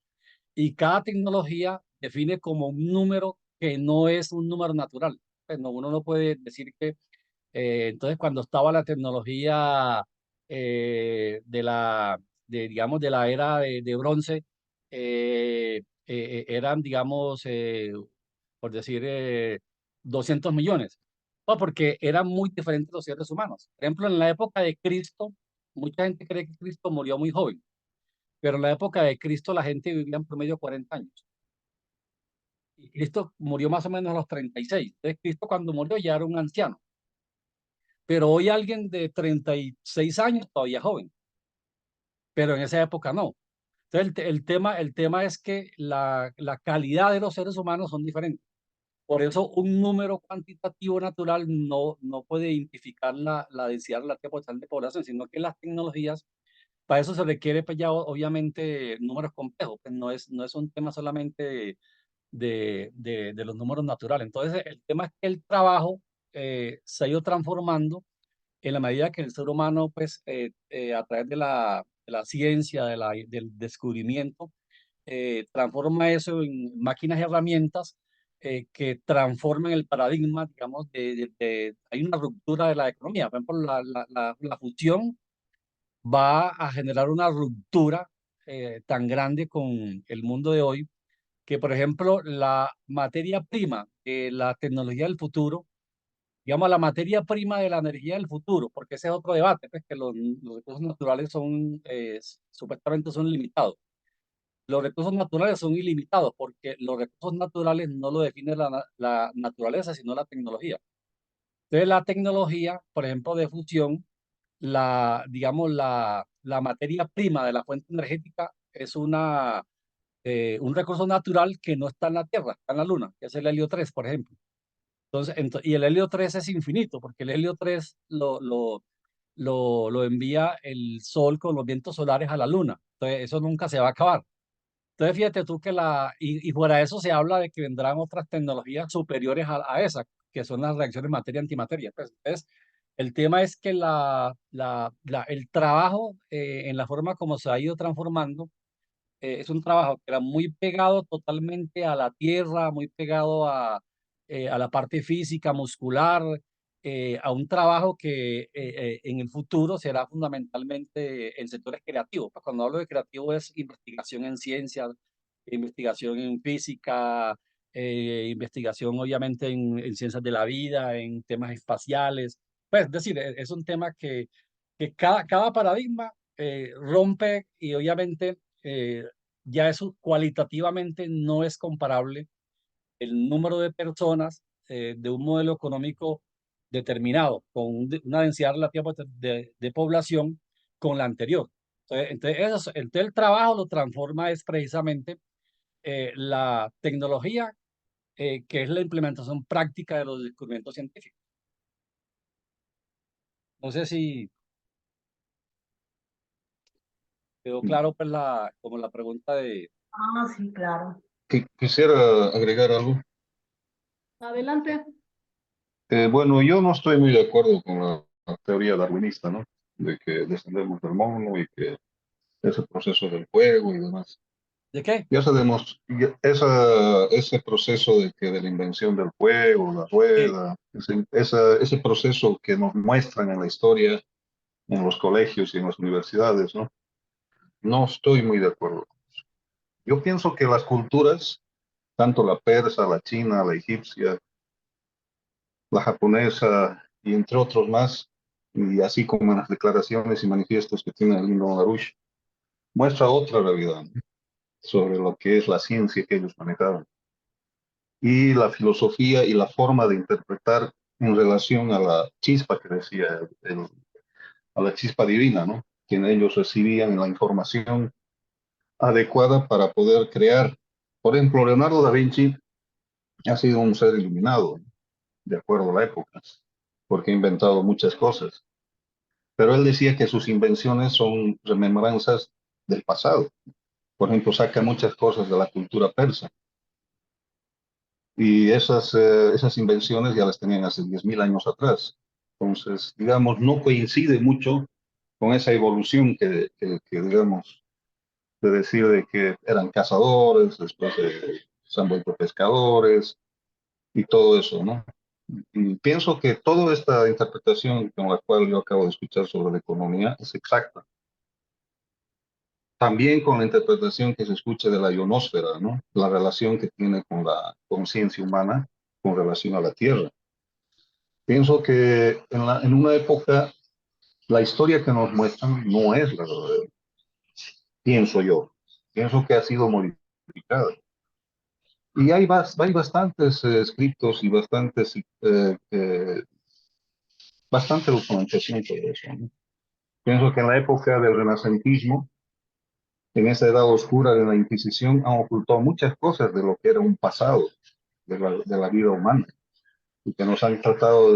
y cada tecnología define como un número que no es un número natural. Pues no, uno no puede decir que, entonces, cuando estaba la tecnología digamos, de la era de bronce, eran, digamos, por decir, 200 millones. No, porque eran muy diferentes los seres humanos. Por ejemplo, en la época de Cristo, mucha gente cree que Cristo murió muy joven, pero en la época de Cristo la gente vivía en promedio 40 años. Y Cristo murió más o menos a los 36. Entonces, Cristo cuando murió ya era un anciano. Pero hoy alguien de 36 años todavía es joven, pero en esa época no. Entonces, el tema es que la calidad de los seres humanos son diferentes. Por eso un número cuantitativo natural no puede identificar la densidad relativa total de población, sino que las tecnologías, para eso se requiere, pues, ya obviamente números complejos, pues no es un tema solamente de los números naturales. Entonces, el tema es que el trabajo se ha ido transformando en la medida que el ser humano, pues, a través de la ciencia, del descubrimiento, transforma eso en máquinas y herramientas que transforman el paradigma, digamos, hay una ruptura de la economía. Por ejemplo, la fusión va a generar una ruptura tan grande con el mundo de hoy que, por ejemplo, la materia prima, la tecnología del futuro, digamos, la materia prima de la energía del futuro, porque ese es otro debate, pues, que los recursos naturales son, supuestamente son limitados. Los recursos naturales son ilimitados porque los recursos naturales no lo define la naturaleza, sino la tecnología. Entonces, la tecnología, por ejemplo, de fusión, digamos, la materia prima de la fuente energética es un recurso natural que no está en la Tierra, está en la Luna, que es el helio 3, por ejemplo. Entonces, y el helio 3 es infinito, porque el helio 3 lo envía el Sol con los vientos solares a la Luna. Entonces, eso nunca se va a acabar. Entonces, fíjate tú que y fuera de eso se habla de que vendrán otras tecnologías superiores a esa, que son las reacciones materia-antimateria. Pues, entonces, el tema es que el trabajo, en la forma como se ha ido transformando, es un trabajo que era muy pegado totalmente a la tierra, muy pegado a la parte física, muscular, a un trabajo que en el futuro será fundamentalmente en sectores creativos. Pues cuando hablo de creativo es investigación en ciencias, investigación en física, investigación obviamente en ciencias de la vida, en temas espaciales. Pues es decir, es un tema que cada paradigma rompe, y obviamente ya eso cualitativamente no es comparable el número de personas de un modelo económico determinado, con una densidad relativa de población con la anterior. Entonces el trabajo lo transforma es precisamente la tecnología, que es la implementación práctica de los descubrimientos científicos. No sé si quedó claro, pues, como la pregunta de... Ah, sí, claro. Quisiera agregar algo. Adelante. Bueno, yo no estoy muy de acuerdo con la teoría darwinista, ¿no? De que descendemos del mono y que ese proceso del juego y demás. ¿De qué? Ya sabemos, ese proceso de la invención del juego, la Sí. rueda, ese proceso que nos muestran en la historia, en los colegios y en las universidades, ¿no? No estoy muy de acuerdo. Yo pienso que las culturas, tanto la persa, la china, la egipcia, la japonesa y entre otros más, y así como en las declaraciones y manifiestos que tiene el Himno Arush, muestra otra realidad, ¿no? Sobre lo que es la ciencia que ellos manejaban y la filosofía y la forma de interpretar en relación a la chispa que decía, a la chispa divina, ¿no? Que ellos recibían la información adecuada para poder crear. Por ejemplo, Leonardo da Vinci ha sido un ser iluminado, ¿no? De acuerdo a la época, porque ha inventado muchas cosas. Pero él decía que sus invenciones son remembranzas del pasado. por ejemplo, saca muchas cosas de la cultura persa. Y esas invenciones ya las tenían hace 10.000 años atrás. Entonces, digamos, no coincide mucho con esa evolución que digamos, de decir de que eran cazadores, después se han vuelto pescadores y todo eso, ¿no? Y pienso que toda esta interpretación con la cual yo acabo de escuchar sobre la economía es exacta. También con la interpretación que se escucha de la ionosfera, ¿no? La relación que tiene con la conciencia humana con relación a la Tierra. Pienso que en una época la historia que nos muestran no es la verdadera, pienso yo. Pienso que ha sido modificada. Y hay bastantes escritos y bastante documentación sobre eso, ¿no? Pienso que en la época del renacentismo, en esa edad oscura de la Inquisición, han ocultado muchas cosas de lo que era un pasado de la vida humana y que nos han tratado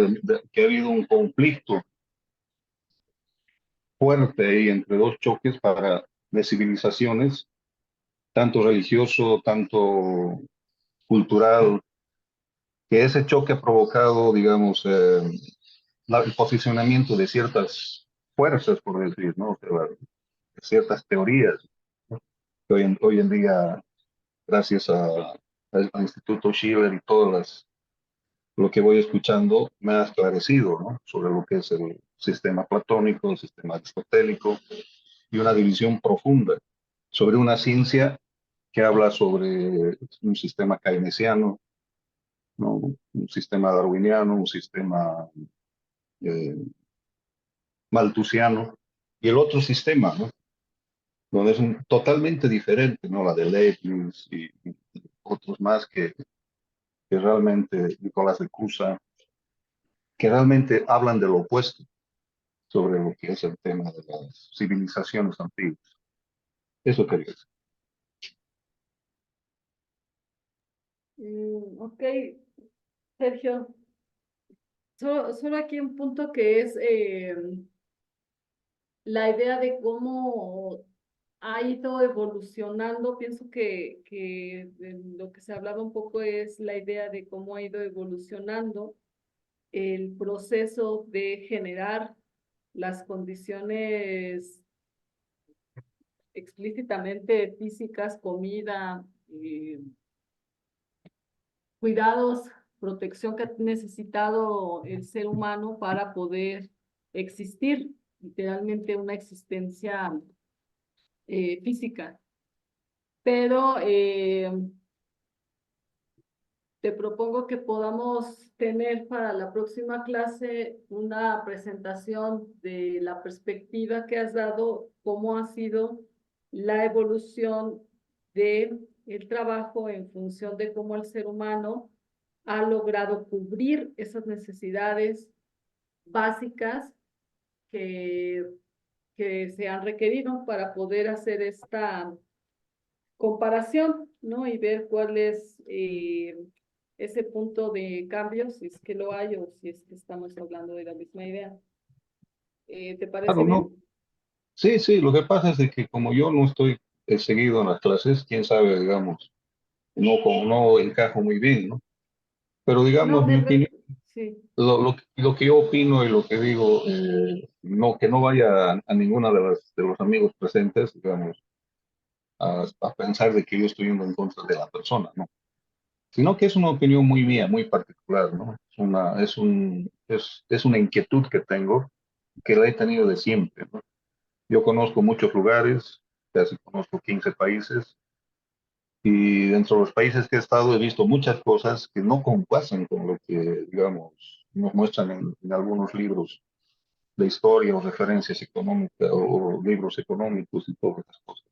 que ha habido un conflicto fuerte ahí entre dos choques de civilizaciones, tanto religioso, tanto cultural, que ese choque ha provocado, digamos, el posicionamiento de ciertas fuerzas, por decir, ¿no? De ciertas teorías, ¿no? Que hoy en día, gracias al Instituto Schiller y lo que voy escuchando, me ha esclarecido, ¿no? Sobre lo que es el sistema platónico, el sistema aristotélico, y una división profunda sobre una ciencia que habla sobre un sistema keynesiano, ¿no? Un sistema darwiniano, un sistema eh, malthusiano, y el otro sistema, ¿no? Donde es totalmente diferente, ¿no? La de Leibniz y otros más que realmente, Nicolás de Cusa, que realmente hablan de lo opuesto sobre lo que es el tema de las civilizaciones antiguas. Eso quería decir. Ok, Sergio. Solo aquí un punto que es la idea de cómo ha ido evolucionando. Pienso que lo que se hablaba un poco es la idea de cómo ha ido evolucionando el proceso de generar las condiciones explícitamente físicas, comida, cuidados, protección que ha necesitado el ser humano para poder existir, literalmente una existencia física. Pero te propongo que podamos tener para la próxima clase una presentación de la perspectiva que has dado, cómo ha sido la evolución del trabajo en función de cómo el ser humano ha logrado cubrir esas necesidades básicas que, que se han requerido para poder hacer esta comparación, ¿no? Y ver cuál es ese punto de cambio, si es que lo hay o si es que estamos hablando de la misma idea. ¿Te parece Claro, no. bien? Sí, sí, lo que pasa es de que como yo no estoy seguido en las clases, quién sabe, digamos, no encajo muy bien, ¿no? Pero No, digamos, mi opinión, sí. lo que yo opino y lo que digo, no, que no vaya a ninguna de los amigos presentes, digamos, a pensar de que yo estoy yendo en contra de la persona, ¿no? Sino que es una opinión muy mía, muy particular, ¿no? Es una inquietud que tengo, que la he tenido de siempre, ¿no? Yo conozco muchos lugares, casi conozco 15 países, y dentro de los países que he estado he visto muchas cosas que no compasan con lo que, digamos, nos muestran en algunos libros de historia o referencias económicas o libros económicos y todas esas cosas.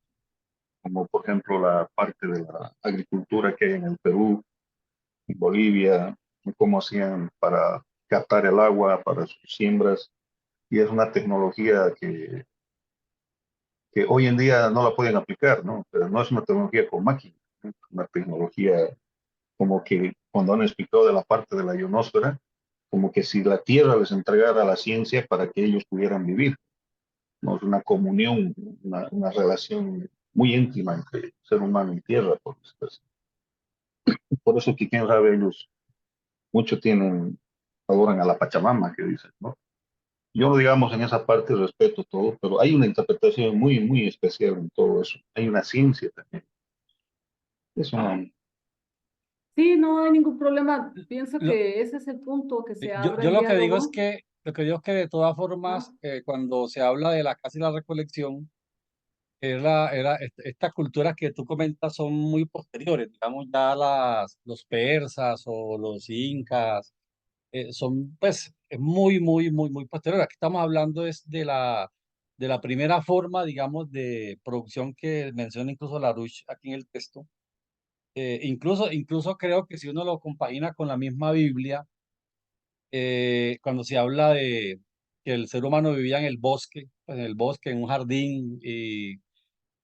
Como por ejemplo la parte de la agricultura que hay en el Perú, en Bolivia, cómo hacían para captar el agua para sus siembras. Y es una tecnología que hoy en día no la pueden aplicar, ¿no? Pero no es una tecnología con máquinas, ¿no? Una tecnología como que cuando han explicado de la parte de la ionosfera, como que si la Tierra les entregara la ciencia para que ellos pudieran vivir, ¿no? Es una comunión, una relación muy íntima entre ser humano y tierra. Por eso que quién sabe, ellos mucho tienen, adoran a la Pachamama, que dicen, ¿no? Yo, digamos, en esa parte respeto todo, pero hay una interpretación muy, muy especial en todo eso. Hay una ciencia también. Eso no. Sí, no hay ningún problema. Pienso Lo- que ese es el punto, que se abra yo el lo que digo es diálogo. que, de todas formas, ¿No? cuando se habla de la caza y la recolección, estas culturas que tú comentas son muy posteriores, digamos ya los persas o los incas, son pues es muy, muy, muy, muy posterior. Aquí estamos hablando es de la primera forma, digamos, de producción que menciona incluso Larouche aquí en el texto. Incluso creo que si uno lo compagina con la misma Biblia, cuando se habla de que el ser humano vivía en el bosque, pues, en el bosque, en un jardín y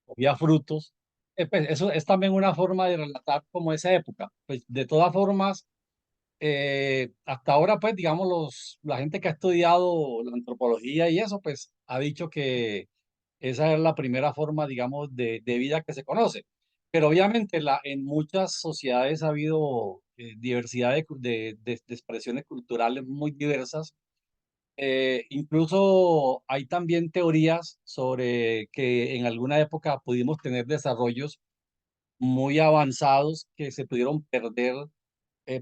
comía frutos, pues, eso es también una forma de relatar como esa época. Pues de todas formas, hasta ahora, pues, digamos, la gente que ha estudiado la antropología y eso, pues, ha dicho que esa es la primera forma, digamos, de vida que se conoce. Pero obviamente en muchas sociedades ha habido diversidad de expresiones culturales muy diversas. Incluso hay también teorías sobre que en alguna época pudimos tener desarrollos muy avanzados que se pudieron perder.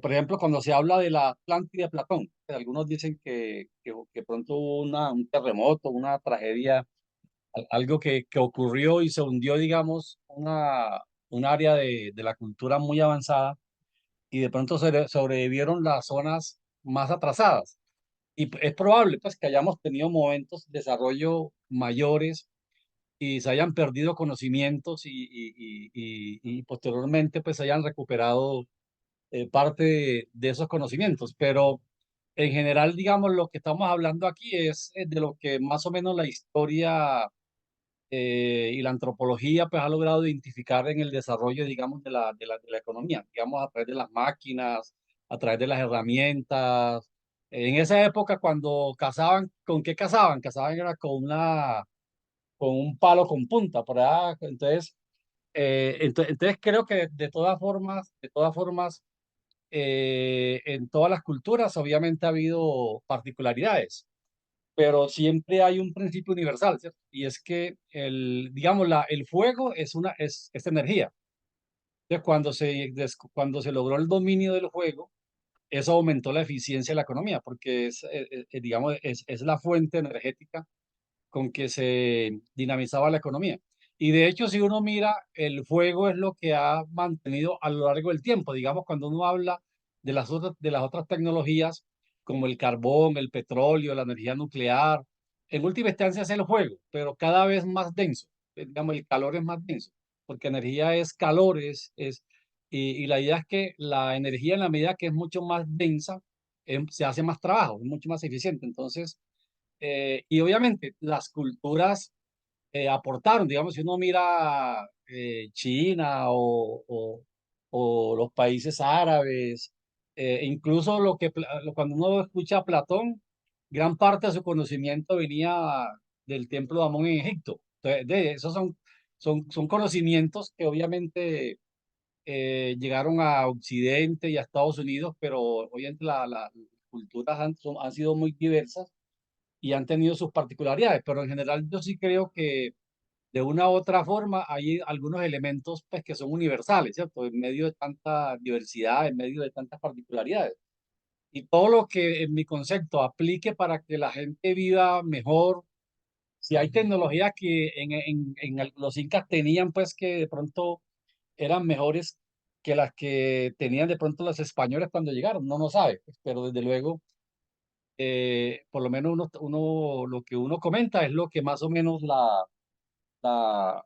Por ejemplo, cuando se habla de la Atlántida de Platón, algunos dicen que pronto hubo un terremoto, una tragedia, algo que ocurrió y se hundió, digamos, un área de la cultura muy avanzada y de pronto sobrevivieron las zonas más atrasadas. Y es probable pues, que hayamos tenido momentos de desarrollo mayores y se hayan perdido conocimientos y posteriormente pues se hayan recuperado parte de esos conocimientos, pero en general, digamos, lo que estamos hablando aquí es de lo que más o menos la historia y la antropología pues ha logrado identificar en el desarrollo, digamos, de la economía, digamos, a través de las máquinas, a través de las herramientas. En esa época, cuando cazaban, ¿con qué cazaban? Cazaban era con un palo con punta, por allá. Entonces, entonces creo que de todas formas, en todas las culturas obviamente ha habido particularidades, pero siempre hay un principio universal, ¿cierto? Y es que digamos, el fuego es energía. Entonces, cuando se logró el dominio del fuego, eso aumentó la eficiencia de la economía, porque digamos, es la fuente energética con que se dinamizaba la economía. Y de hecho, si uno mira, el fuego es lo que ha mantenido a lo largo del tiempo. Digamos, cuando uno habla de las otras tecnologías, como el carbón, el petróleo, la energía nuclear, en última instancia es el fuego, pero cada vez más denso. Digamos, el calor es más denso, porque energía es calor, y la idea es que la energía, en la medida que es mucho más densa, se hace más trabajo, es mucho más eficiente. Entonces, y obviamente las culturas aportaron, digamos, si uno mira China o los países árabes, incluso cuando uno escucha a Platón, gran parte de su conocimiento venía del templo de Amón en Egipto. Entonces, esos son conocimientos que obviamente llegaron a Occidente y a Estados Unidos, pero obviamente las culturas han sido muy diversas y han tenido sus particularidades, pero en general yo sí creo que de una u otra forma hay algunos elementos pues, que son universales, ¿cierto? En medio de tanta diversidad, en medio de tantas particularidades. Y todo lo que en mi concepto aplique para que la gente viva mejor, si hay tecnología que los incas tenían, pues que de pronto eran mejores que las que tenían de pronto los españoles cuando llegaron, no sabe, pues, pero desde luego por lo menos lo que uno comenta es lo que más o menos la, la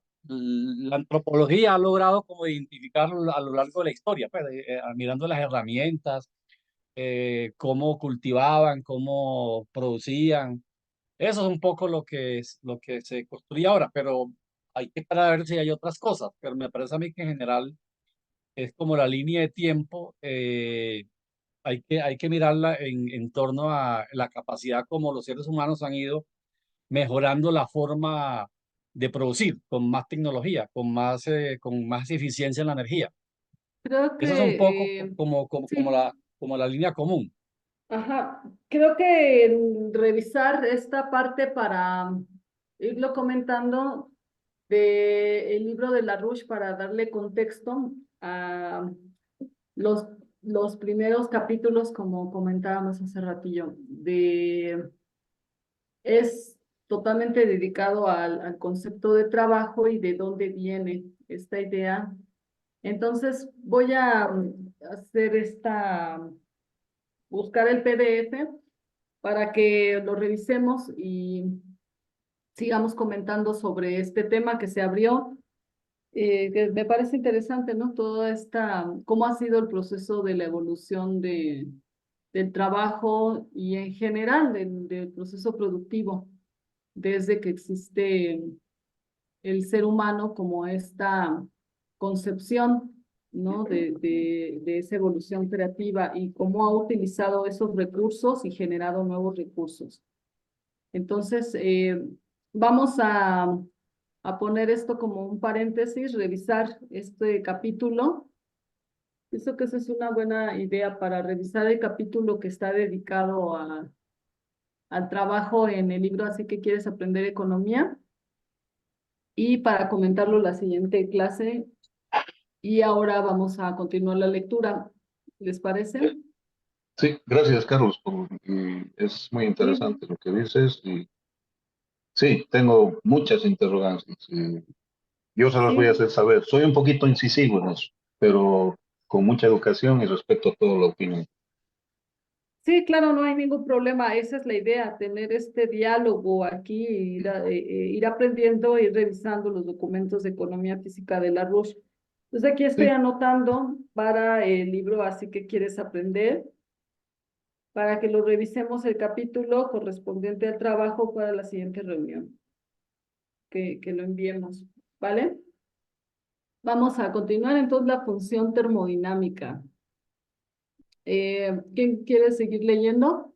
antropología ha logrado como identificar a lo largo de la historia, pues, mirando las herramientas, cómo cultivaban, cómo producían. Eso es un poco lo que se construye ahora, pero hay que esperar a ver si hay otras cosas, pero me parece a mí que en general es como la línea de tiempo. Hay que mirarla en torno a la capacidad como los seres humanos han ido mejorando la forma de producir con más tecnología, con más eficiencia en la energía. Creo Eso es un poco que como sí, la línea común. ajá. Creo que revisar esta parte para irlo comentando de el libro de LaRouche para darle contexto a los, los primeros capítulos, como comentábamos hace ratillo, es totalmente dedicado al concepto de trabajo y de dónde viene esta idea. Entonces voy a hacer buscar el PDF para que lo revisemos y sigamos comentando sobre este tema que se abrió, que me parece interesante, ¿no? Toda cómo ha sido el proceso de la evolución del trabajo y en general del proceso productivo, desde que existe el ser humano como esta concepción, ¿no? De esa evolución creativa y cómo ha utilizado esos recursos y generado nuevos recursos. Entonces, vamos a poner esto como un paréntesis, revisar este capítulo. Pienso que esa es una buena idea para revisar el capítulo que está dedicado al trabajo en el libro Así que quieres aprender economía y para comentarlo la siguiente clase. Y ahora vamos a continuar la lectura. ¿Les parece? Sí, gracias, Carlos, y es muy Sí, interesante lo que dices. Y sí, tengo muchas interrogantes. Y yo se las voy a sí. hacer saber. Soy un poquito incisivo en eso, pero con mucha educación y respeto a toda la opinión. Sí, claro, no hay ningún problema. Esa es la idea, tener este diálogo aquí, ir aprendiendo, ir revisando los documentos de economía física de la RUSH. Entonces aquí estoy Sí, anotando para el libro Así que quieres aprender, para que lo revisemos el capítulo correspondiente al trabajo para la siguiente reunión, que lo enviemos, ¿vale? Vamos a continuar entonces la función termodinámica. ¿Quién quiere seguir leyendo?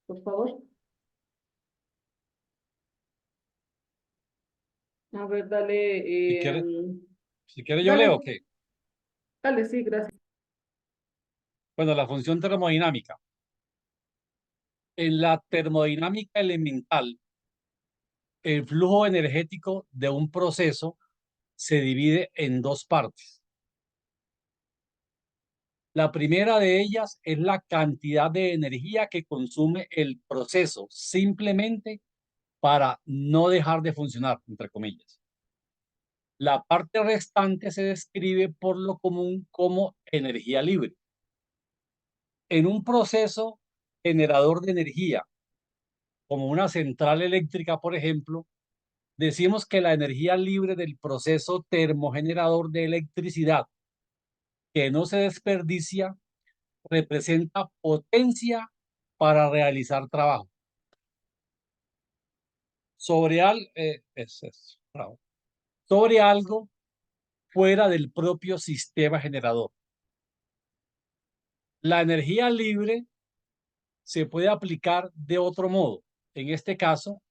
Por favor. A ver, Si dale, quiere, si quiere yo leo dale, que, dale, sí, gracias. bueno, la función termodinámica. En la termodinámica elemental, el flujo energético de un proceso se divide en dos partes. La primera de ellas es la cantidad de energía que consume el proceso simplemente para no dejar de funcionar, entre comillas. La parte restante se describe por lo común como energía libre. En un proceso generador de energía, como una central eléctrica, por ejemplo, decimos que la energía libre del proceso termogenerador de electricidad que no se desperdicia representa potencia para realizar trabajo. Bravo. Sobre algo fuera del propio sistema generador. La energía libre se puede aplicar de otro modo. En este caso,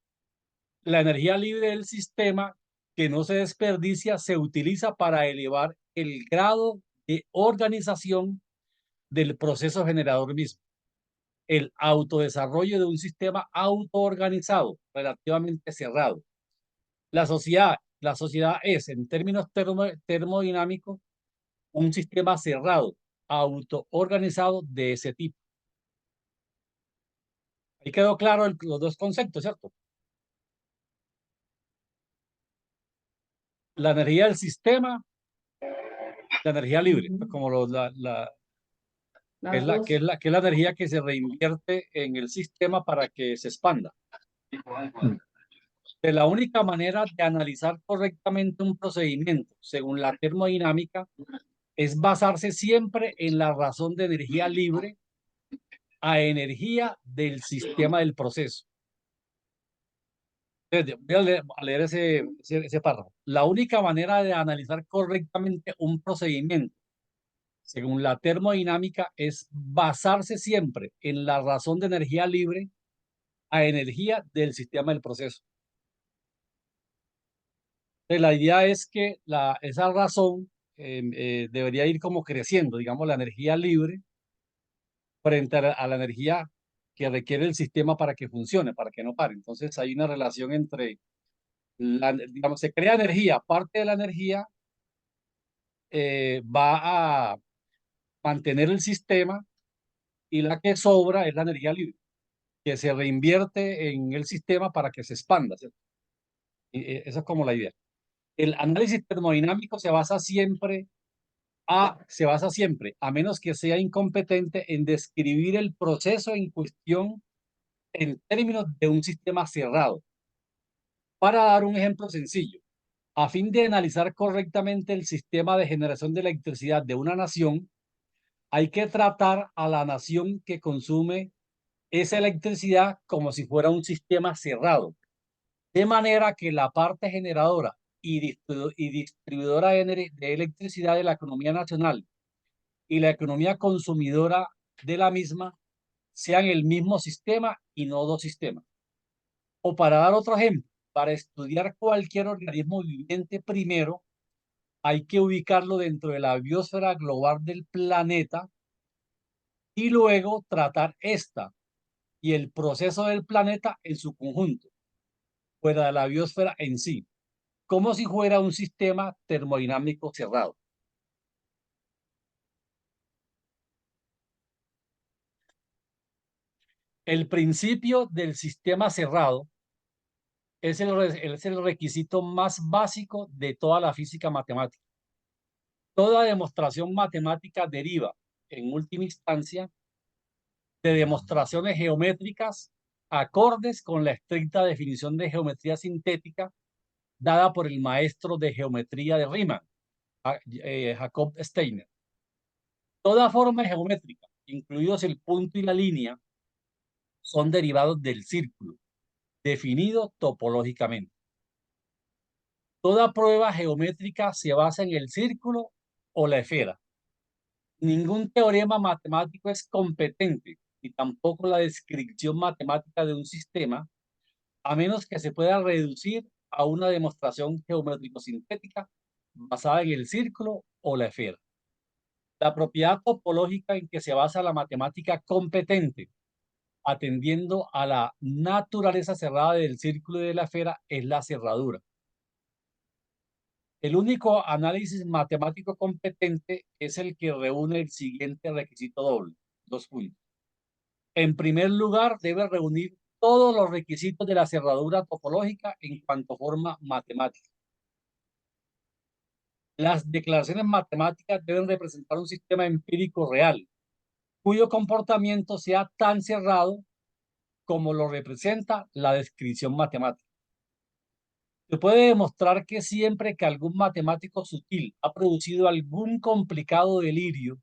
la energía libre del sistema que no se desperdicia se utiliza para elevar el grado de organización del proceso generador mismo. El autodesarrollo de un sistema autoorganizado, relativamente cerrado. La sociedad es, en términos termodinámicos, un sistema cerrado, autoorganizado de ese tipo. Ahí quedó claro los dos conceptos, ¿cierto? La energía del sistema, la energía libre, Ujú. como Las dos. que es la energía que se reinvierte en el sistema para que se expanda. De la única manera de analizar correctamente un procedimiento según la termodinámica es basarse siempre en la razón de energía libre a energía del sistema del proceso. Voy a leer ese párrafo. La única manera de analizar correctamente un procedimiento según la termodinámica es basarse siempre en la razón de energía libre a energía del sistema del proceso. Entonces, la idea es que esa razón debería ir como creciendo, digamos, la energía libre frente a la energía que requiere el sistema para que funcione, para que no pare. Entonces, hay una relación entre, digamos, se crea energía, parte de la energía va a mantener el sistema y la que sobra es la energía libre, que se reinvierte en el sistema para que se expanda, ¿cierto? Esa es como la idea. El análisis termodinámico se basa siempre, a menos que sea incompetente, en describir el proceso en cuestión en términos de un sistema cerrado. Para dar un ejemplo sencillo, a fin de analizar correctamente el sistema de generación de electricidad de una nación, hay que tratar a la nación que consume esa electricidad como si fuera un sistema cerrado, de manera que la parte generadora y distribuidora de electricidad de la economía nacional y la economía consumidora de la misma sean el mismo sistema y no dos sistemas. O para dar otro ejemplo, para estudiar cualquier organismo viviente primero, hay que ubicarlo dentro de la biosfera global del planeta y luego tratar esta y el proceso del planeta en su conjunto, fuera de la biosfera en sí, como si fuera un sistema termodinámico cerrado. El principio del sistema cerrado es el requisito más básico de toda la física matemática. Toda demostración matemática deriva, en última instancia, de demostraciones geométricas acordes con la estricta definición de geometría sintética dada por el maestro de geometría de Riemann, Jacob Steiner. Toda forma geométrica, incluidos el punto y la línea, son derivados del círculo, definido topológicamente. Toda prueba geométrica se basa en el círculo o la esfera. Ningún teorema matemático es competente, y tampoco la descripción matemática de un sistema, a menos que se pueda reducir a una demostración geométrico-sintética basada en el círculo o la esfera. La propiedad topológica en que se basa la matemática competente, atendiendo a la naturaleza cerrada del círculo y de la esfera, es la cerradura. El único análisis matemático competente es el que reúne el siguiente requisito doble. 2 puntos. En primer lugar, debe reunir todos los requisitos de la cerradura topológica en cuanto a forma matemática. Las declaraciones matemáticas deben representar un sistema empírico real, cuyo comportamiento sea tan cerrado como lo representa la descripción matemática. Se puede demostrar que siempre que algún matemático sutil ha producido algún complicado delirio,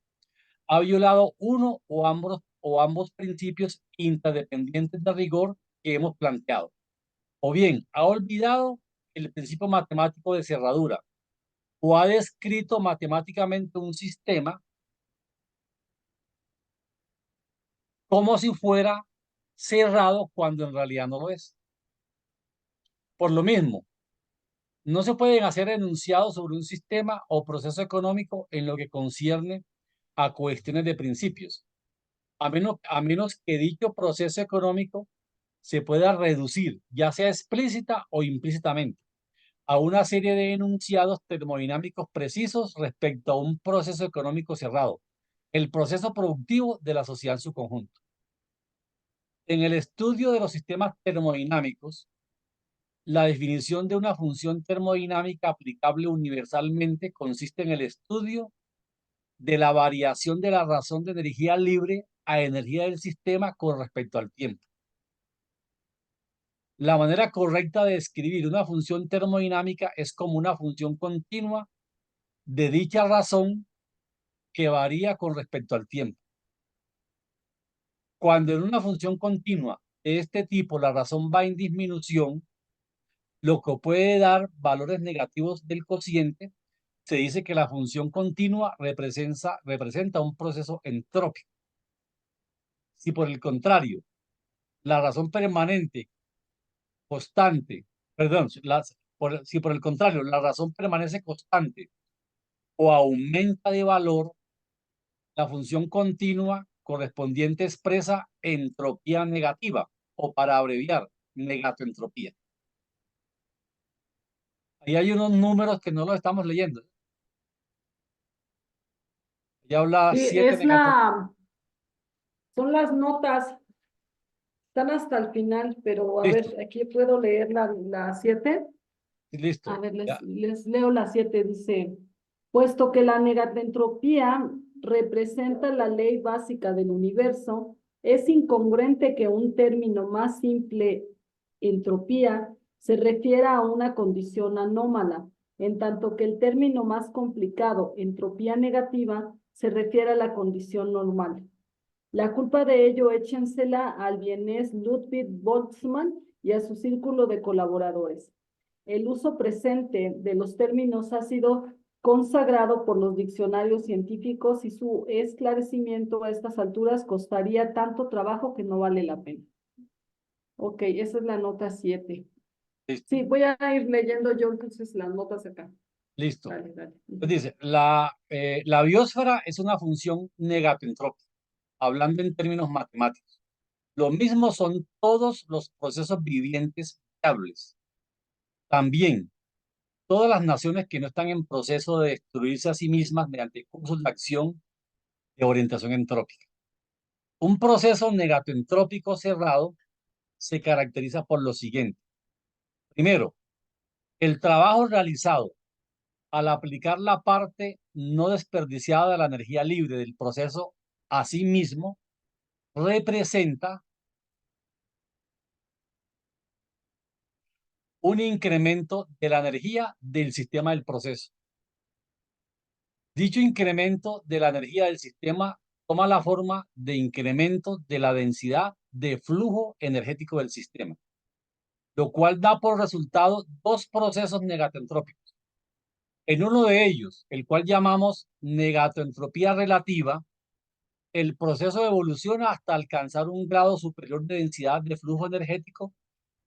ha violado uno o ambos principios interdependientes de rigor que hemos planteado, o bien ha olvidado el principio matemático de cerradura, o ha descrito matemáticamente un sistema como si fuera cerrado cuando en realidad no lo es. Por lo mismo, no se pueden hacer enunciados sobre un sistema o proceso económico en lo que concierne a cuestiones de principios, a menos que dicho proceso económico se pueda reducir, ya sea explícita o implícitamente, a una serie de enunciados termodinámicos precisos respecto a un proceso económico cerrado, el proceso productivo de la sociedad en su conjunto. En el estudio de los sistemas termodinámicos, la definición de una función termodinámica aplicable universalmente consiste en el estudio de la variación de la razón de energía libre a energía del sistema con respecto al tiempo. La manera correcta de describir una función termodinámica es como una función continua de dicha razón que varía con respecto al tiempo. Cuando en una función continua de este tipo la razón va en disminución, lo que puede dar valores negativos del cociente, se dice que la función continua representa un proceso entrópico. Si por el contrario, la razón permanente, constante, perdón, si por el contrario la razón permanece constante o aumenta de valor, la función continua correspondiente expresa entropía negativa, o para abreviar, negatoentropía. Ahí hay unos números que no los estamos leyendo. Ya habla Sí, 7 son las notas, están hasta el final, pero a Listo, ver, aquí puedo leer la 7. listo. A ver, Ya. les leo la 7, dice, puesto que la negatentropía representa la ley básica del universo, es incongruente que un término más simple, entropía, se refiera a una condición anómala, en tanto que el término más complicado, entropía negativa, se refiere a la condición normal. La culpa de ello échensela al vienés Ludwig Boltzmann y a su círculo de colaboradores. El uso presente de los términos ha sido consagrado por los diccionarios científicos y su esclarecimiento a estas alturas costaría tanto trabajo que no vale la pena. Ok, esa es la nota 7. Listo. Sí, voy a ir leyendo yo entonces las notas acá. Listo. Dale, dale. Pues dice, la biosfera es una función negatentrópica, hablando en términos matemáticos. Lo mismo son todos los procesos vivientes viables. También, todas las naciones que no están en proceso de destruirse a sí mismas mediante cursos de acción de orientación entrópica. Un proceso negatoentrópico cerrado se caracteriza por lo siguiente. Primero, el trabajo realizado al aplicar la parte no desperdiciada de la energía libre del proceso a sí mismo representa un incremento de la energía del sistema del proceso. Dicho incremento de la energía del sistema toma la forma de incremento de la densidad de flujo energético del sistema, lo cual da por resultado dos procesos negatentrópicos. En uno de ellos, el cual llamamos negatoentropía relativa, el proceso evoluciona hasta alcanzar un grado superior de densidad de flujo energético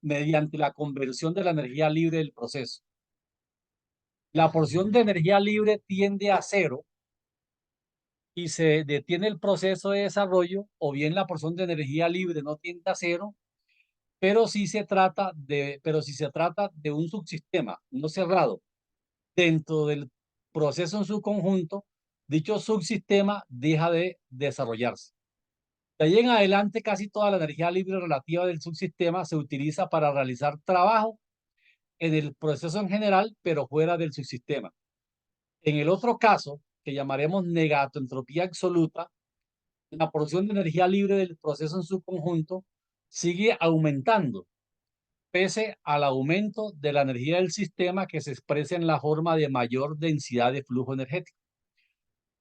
mediante la conversión de la energía libre del proceso. La porción de energía libre tiende a cero y se detiene el proceso de desarrollo, o bien la porción de energía libre no tiende a cero, pero si se trata de un subsistema no cerrado dentro del proceso en su conjunto, dicho subsistema deja de desarrollarse. De ahí en adelante, casi toda la energía libre relativa del subsistema se utiliza para realizar trabajo en el proceso en general, pero fuera del subsistema. En el otro caso, que llamaremos negatoentropía absoluta, la porción de energía libre del proceso en su conjunto sigue aumentando, pese al aumento de la energía del sistema que se expresa en la forma de mayor densidad de flujo energético.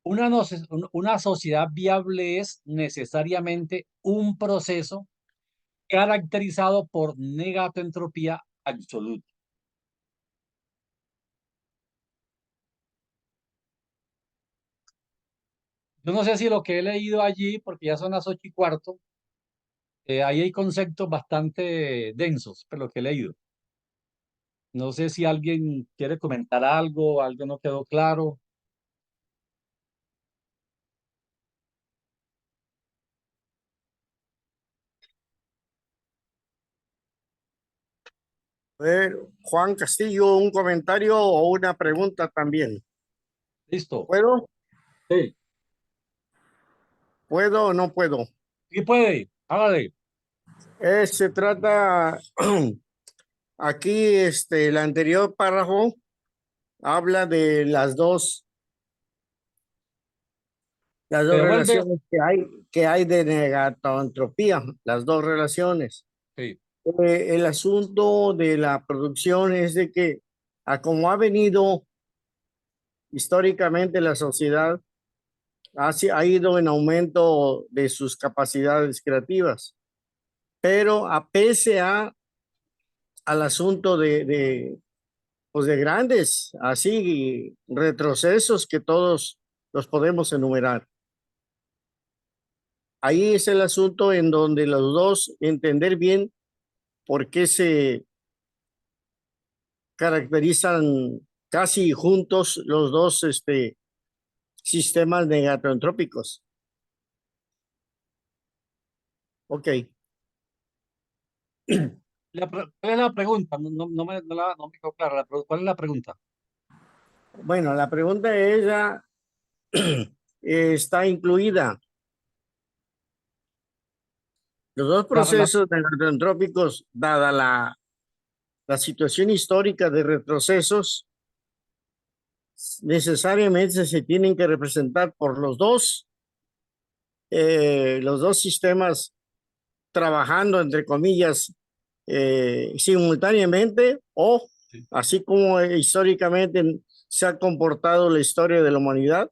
Una sociedad viable es necesariamente un proceso caracterizado por negatoentropía absoluta. Yo no sé si lo que he leído allí, porque ya son las 8:15, ahí hay conceptos bastante densos, pero lo que he leído. No sé si alguien quiere comentar algo, algo no quedó claro. Juan Castillo, un comentario o una pregunta también. Listo. ¿Puedo? Sí. ¿Puedo o no puedo? Sí puede, hágale. Se trata, aquí, el anterior párrafo habla de las dos ¿Me devuelve? relaciones que hay de negatoentropía, las dos relaciones. Sí. El asunto de la producción es de que, a como ha venido históricamente la sociedad, ha ido en aumento de sus capacidades creativas, pero a pese al asunto pues de grandes, así, retrocesos que todos los podemos enumerar. Ahí es el asunto en donde los dos entender bien por qué se caracterizan casi juntos los dos sistemas negatroentrópicos. Ok. ¿Cuál es la pregunta? No me quedó clara. ¿Cuál es la pregunta? Bueno, la pregunta es ya está incluida. Los dos procesos negatroentrópicos, dada la situación histórica de retrocesos, necesariamente se tienen que representar por los dos sistemas trabajando, entre comillas, simultáneamente, o Sí. así como históricamente se ha comportado la historia de la humanidad,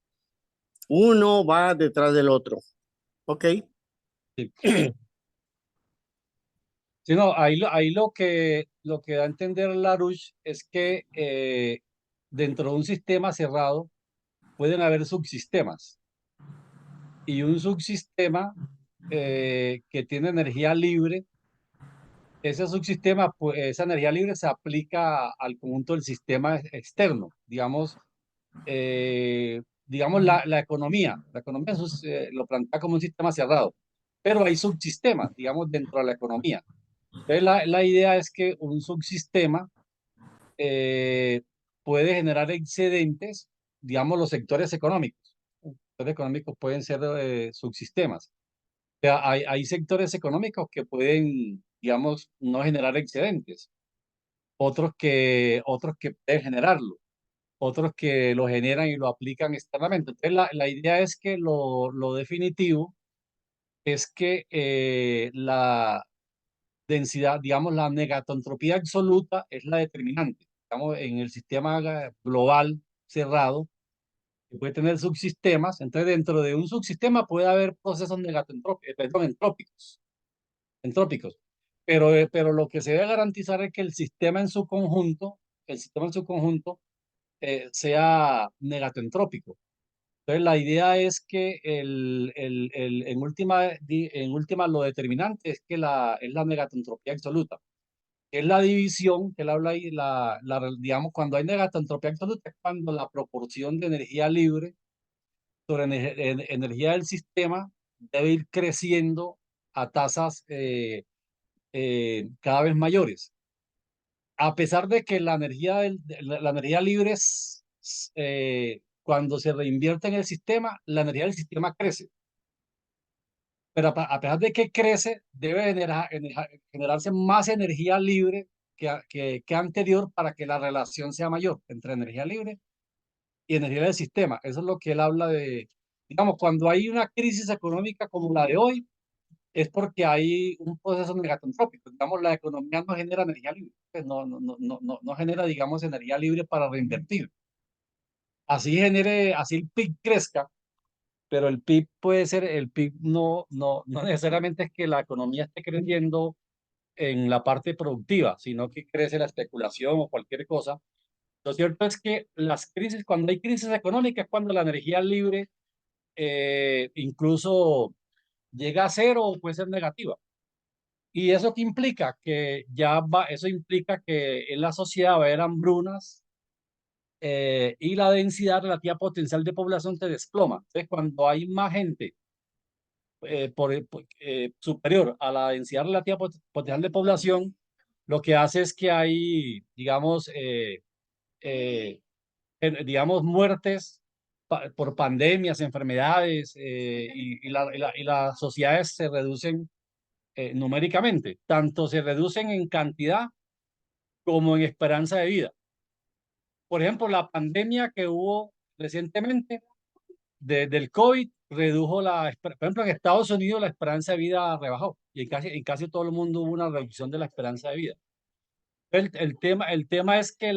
uno va detrás del otro. ¿Ok? Sí. Sí, no, ahí lo que da a entender Larouche es que dentro de un sistema cerrado pueden haber subsistemas. Y un subsistema que tiene energía libre, ese subsistema, pues, esa energía libre se aplica al conjunto del sistema externo, digamos la economía. La economía lo plantea como un sistema cerrado, pero hay subsistemas, digamos, dentro de la economía. Entonces, la idea es que un subsistema puede generar excedentes, digamos, los sectores económicos. Los sectores económicos pueden ser subsistemas. O sea, hay sectores económicos que pueden, digamos, no generar excedentes, otros que pueden generarlo, otros que lo generan y lo aplican externamente. Entonces, la idea es que lo definitivo es que la densidad, digamos, la negatoentropía absoluta es la determinante. Estamos en el sistema global cerrado, que puede tener subsistemas. Entonces, dentro de un subsistema puede haber procesos entrópicos. Pero lo que se debe garantizar es que el sistema en su conjunto, sea negatoentrópico. Entonces, la idea es que en última lo determinante es que es la negatoentropía absoluta, que es la división que él habla ahí, digamos, cuando hay negatoentropía absoluta es cuando la proporción de energía libre sobre energía del sistema debe ir creciendo a tasas cada vez mayores. A pesar de que la energía libre cuando se reinvierte en el sistema, la energía del sistema crece. Pero a pesar de que crece, debe generarse más energía libre que anterior para que la relación sea mayor entre energía libre y energía del sistema. Eso es lo que él habla de, digamos, cuando hay una crisis económica como la de hoy, es porque hay un proceso negatroentrópico. Digamos, la economía no genera energía libre, pues no genera, digamos, energía libre para reinvertir. Así el PIB crezca, pero el PIB no necesariamente es que la economía esté creciendo en la parte productiva, sino que crece la especulación o cualquier cosa. Lo cierto es que cuando hay crisis económica, es cuando la energía libre incluso llega a cero o puede ser negativa. ¿Y eso qué implica? Eso implica que en la sociedad va a haber hambrunas y la densidad relativa potencial de población se desploma. Entonces, cuando hay más gente superior a la densidad relativa potencial de población, lo que hace es que hay, eh, digamos, muertes por pandemias, enfermedades, y las sociedades se reducen numéricamente, tanto se reducen en cantidad como en esperanza de vida. Por ejemplo, la pandemia que hubo recientemente del COVID redujo por ejemplo, en Estados Unidos la esperanza de vida rebajó y en casi todo el mundo hubo una reducción de la esperanza de vida. El tema es que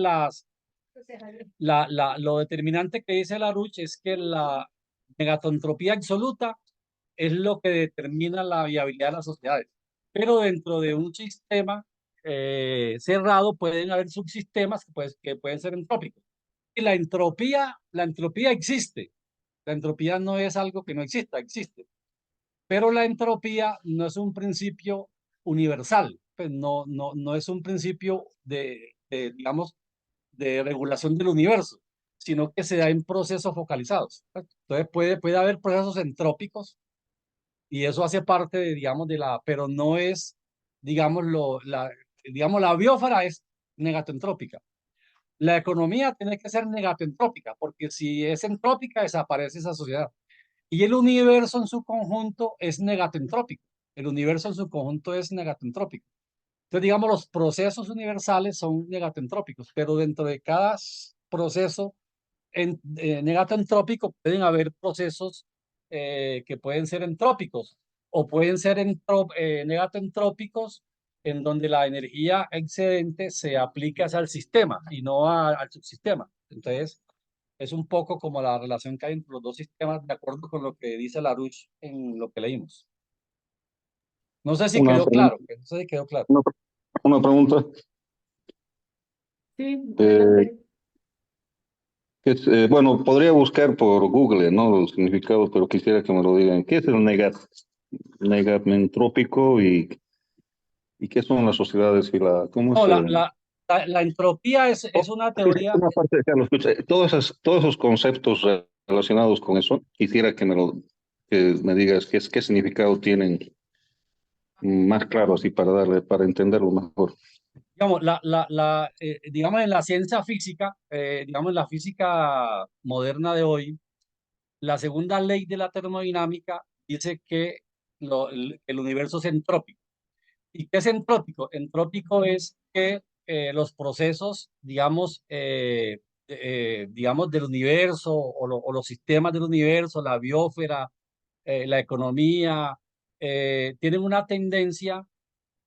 lo determinante que dice Larouche es que la megatontropía absoluta es lo que determina la viabilidad de las sociedades. Pero dentro de un sistema cerrado pueden haber subsistemas que pueden ser entrópicos. Y la entropía existe. La entropía no es algo que no exista, existe. Pero la entropía no es un principio universal, pues no es un principio digamos, de regulación del universo, sino que se da en procesos focalizados. Entonces puede haber procesos entrópicos y eso hace parte de, digamos, pero no es, digamos, digamos, la biosfera es negatoentrópica. La economía tiene que ser negatoentrópica, porque si es entrópica, desaparece esa sociedad. Y el universo en su conjunto es negatoentrópico. El universo en su conjunto es negatoentrópico. Entonces, digamos, los procesos universales son negatoentrópicos, pero dentro de cada proceso negatoentrópico pueden haber procesos que pueden ser entrópicos o pueden ser negatoentrópicos en donde la energía excedente se aplica al sistema y no al subsistema. Entonces, es un poco como la relación que hay entre los dos sistemas, de acuerdo con lo que dice Larouche en lo que leímos. No sé si Una quedó pregunta. claro. No sé si quedó claro. Una pregunta. Sí, adelante. Bueno, podría buscar por Google, ¿no? Los significados, pero quisiera que me lo digan. ¿Qué es el negatentrópico y qué son las sociedades y cómo No, es? la entropía es una teoría. Una parte, Carlos, escucha, todos esos conceptos relacionados con eso, quisiera que me digas qué significado tienen más claro así para entenderlo mejor. Digamos, digamos, en la ciencia física, digamos, en la física moderna de hoy, la segunda ley de la termodinámica dice que el universo es entrópico. ¿Y qué es entrópico? Entrópico es que los procesos, digamos, del universo o los sistemas del universo, la biosfera, la economía, tienen una tendencia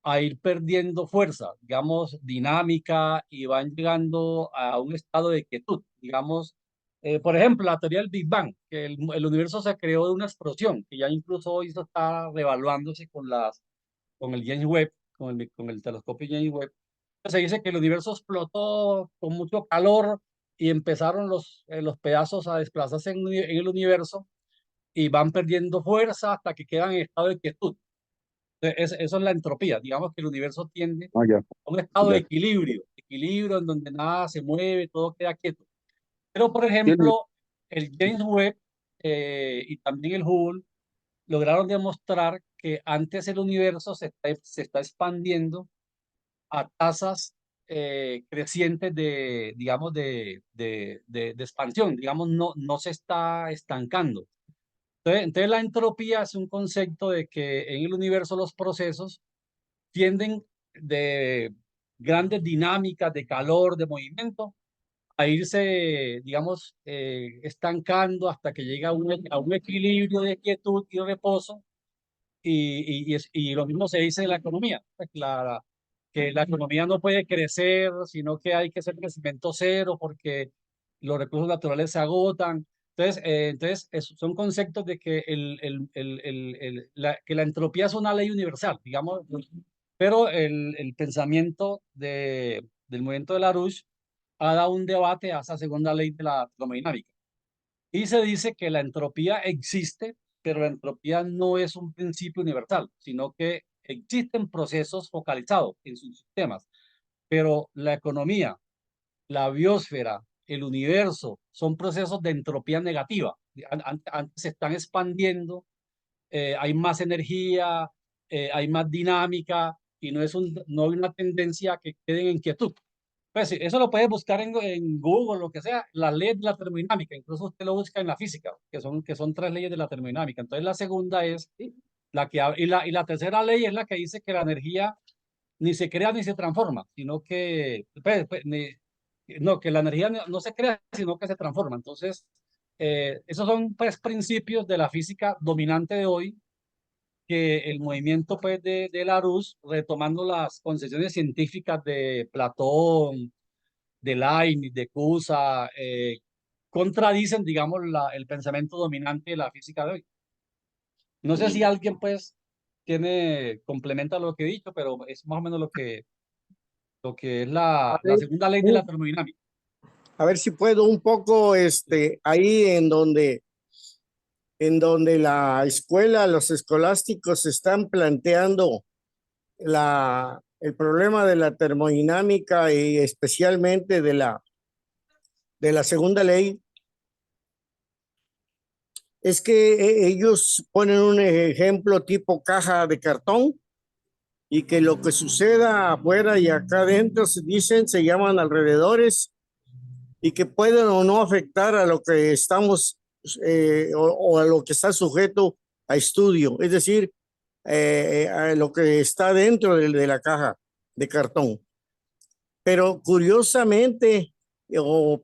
a ir perdiendo fuerza, digamos, dinámica y van llegando a un estado de quietud, digamos. Por ejemplo, la teoría del Big Bang, que el universo se creó de una explosión, que ya incluso hoy se está revaluándose con el James Webb, con el telescopio James Webb. Se dice que el universo explotó con mucho calor y empezaron los pedazos a desplazarse en el universo y van perdiendo fuerza hasta que quedan en estado de quietud. Eso es la entropía. Digamos que el universo tiende Ah, ya, a un estado de ya. equilibrio en donde nada se mueve, todo queda quieto. Pero, por Tiene, ejemplo, el James Webb y también el Hubble lograron demostrar que antes el universo se está expandiendo a tasas crecientes digamos, de expansión, digamos, no se está estancando. Entonces, la entropía es un concepto de que en el universo los procesos tienden de grandes dinámicas de calor, de movimiento, a irse, digamos, estancando hasta que llega a un equilibrio de quietud y reposo. Y lo mismo se dice en la economía, pues, que la economía no puede crecer, sino que hay que hacer crecimiento cero porque los recursos naturales se agotan. Entonces son conceptos de que, que la entropía es una ley universal, digamos, pero el pensamiento del movimiento de Larouche ha dado un debate a esa segunda ley de la termodinámica. Y se dice que la entropía existe, pero la entropía no es un principio universal, sino que existen procesos focalizados en sus sistemas. Pero la economía, la biosfera, el universo, son procesos de entropía negativa. Antes se están expandiendo, hay más energía, hay más dinámica y no hay una tendencia a que queden en quietud. Pues sí, eso lo puedes buscar en Google, lo que sea, la ley de la termodinámica, incluso usted lo busca en la física, que son tres leyes de la termodinámica. Entonces la segunda es y la tercera ley es la que dice que la energía ni se crea ni se transforma, sino que, no, que la energía no se crea, sino que se transforma. Entonces, esos son pues principios de la física dominante de hoy, que el movimiento pues de Larousse, retomando las concepciones científicas de Platón, de Leibniz, de Cusa, contradicen, digamos, el pensamiento dominante de la física de hoy. No sé si alguien, pues, complementa lo que he dicho, pero es más o menos lo que es A la ver, segunda ley de la termodinámica. a ver si puedo un poco, ahí en donde la escuela, los escolásticos están planteando el problema de la termodinámica y especialmente de la de la segunda ley es que ellos ponen un ejemplo tipo caja de cartón y que lo que suceda afuera y acá adentro se dicen, se llaman alrededores y que pueden o no afectar a lo que estamos o a lo que está sujeto a estudio, es decir, a lo que está dentro de la caja de cartón. Pero curiosamente o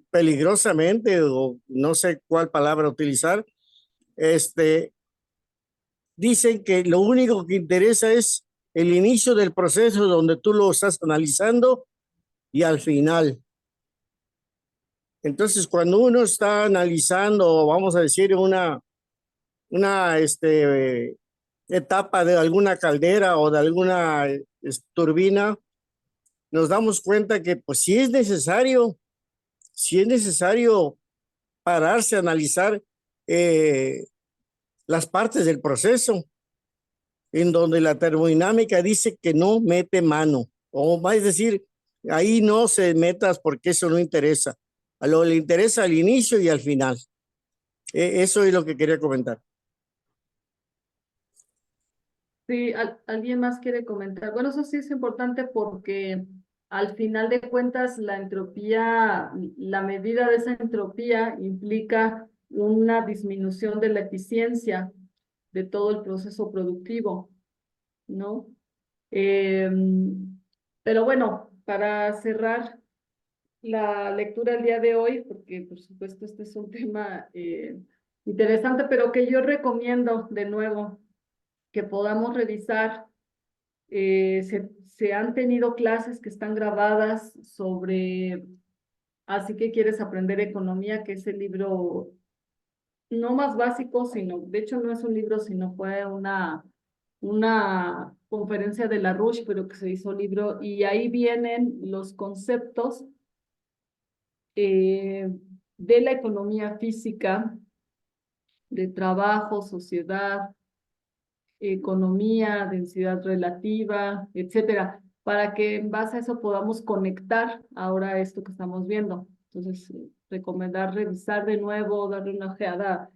peligrosamente, o no sé cuál palabra utilizar, dicen que lo único que interesa es el inicio del proceso donde tú lo estás analizando y al final. Entonces, cuando uno está analizando, vamos a decir, una etapa de alguna caldera o de alguna turbina, nos damos cuenta que pues si es necesario pararse a analizar las partes del proceso, en donde la termodinámica dice que no mete mano, o va a decir, ahí no se metas porque eso no interesa. A lo que le interesa al inicio y al final. Eso es lo que quería comentar. Sí, ¿alguien más quiere comentar? Bueno, eso sí es importante porque al final de cuentas la entropía, la medida de esa entropía implica una disminución de la eficiencia de todo el proceso productivo, ¿no? Pero bueno, para cerrar la lectura el día de hoy, porque por supuesto este es un tema interesante, pero que yo recomiendo de nuevo que podamos revisar. Se han tenido clases que están grabadas sobre Así que quieres aprender economía, que es el libro no más básico, sino, de hecho no es un libro, sino fue una conferencia de Larouche, pero que se hizo libro, y ahí vienen los conceptos de la economía física, de trabajo, sociedad, economía, densidad relativa, etcétera, para que en base a eso podamos conectar ahora esto que estamos viendo. Entonces, recomendar revisar de nuevo, darle una ojeada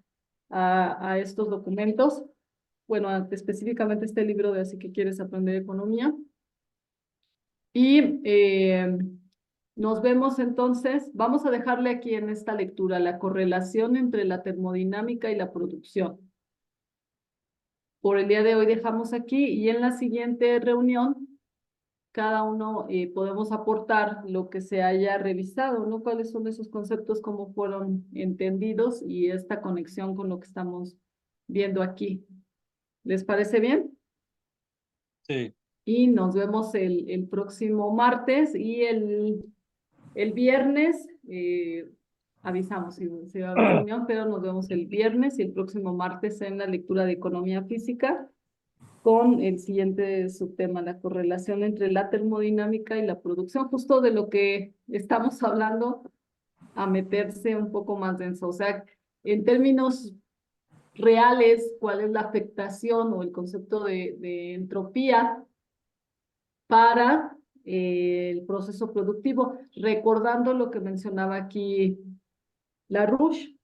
a estos documentos. Bueno, específicamente este libro de Así que quieres aprender economía. Y nos vemos entonces, vamos a dejarle aquí en esta lectura la correlación entre la termodinámica y la producción. Por el día de hoy dejamos aquí y en la siguiente reunión cada uno podemos aportar lo que se haya revisado, ¿no? ¿Cuáles son esos conceptos, cómo fueron entendidos y esta conexión con lo que estamos viendo aquí? ¿Les parece bien? Sí. Y nos vemos el próximo martes y el viernes, avisamos si se va a haber reunión, pero nos vemos el viernes y el próximo martes en la lectura de economía física con el siguiente subtema, la correlación entre la termodinámica y la producción, justo de lo que estamos hablando, a meterse un poco más denso. O sea, en términos reales, cuál es la afectación o el concepto de entropía para el proceso productivo, recordando lo que mencionaba aquí Larouche,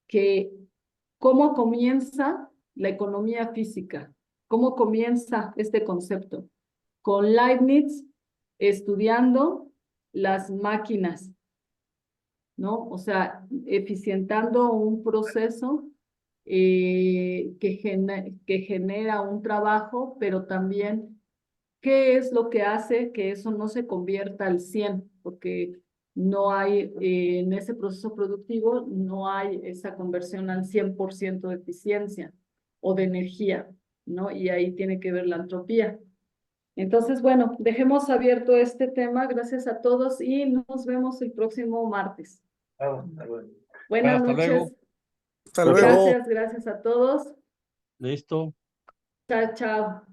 que cómo comienza la economía física, cómo comienza este concepto, con Leibniz estudiando las máquinas, ¿no? O sea, eficientando un proceso que genera un trabajo, pero también qué es lo que hace que eso no se convierta al 100, porque no hay, en ese proceso productivo, no hay esa conversión al 100% de eficiencia o de energía, ¿no? Y ahí tiene que ver la entropía. Entonces, bueno, dejemos abierto este tema. Gracias a todos y nos vemos el próximo martes. Buenas Hasta luego. noches. Hasta luego. Gracias, gracias a todos. Listo. Chao, chao.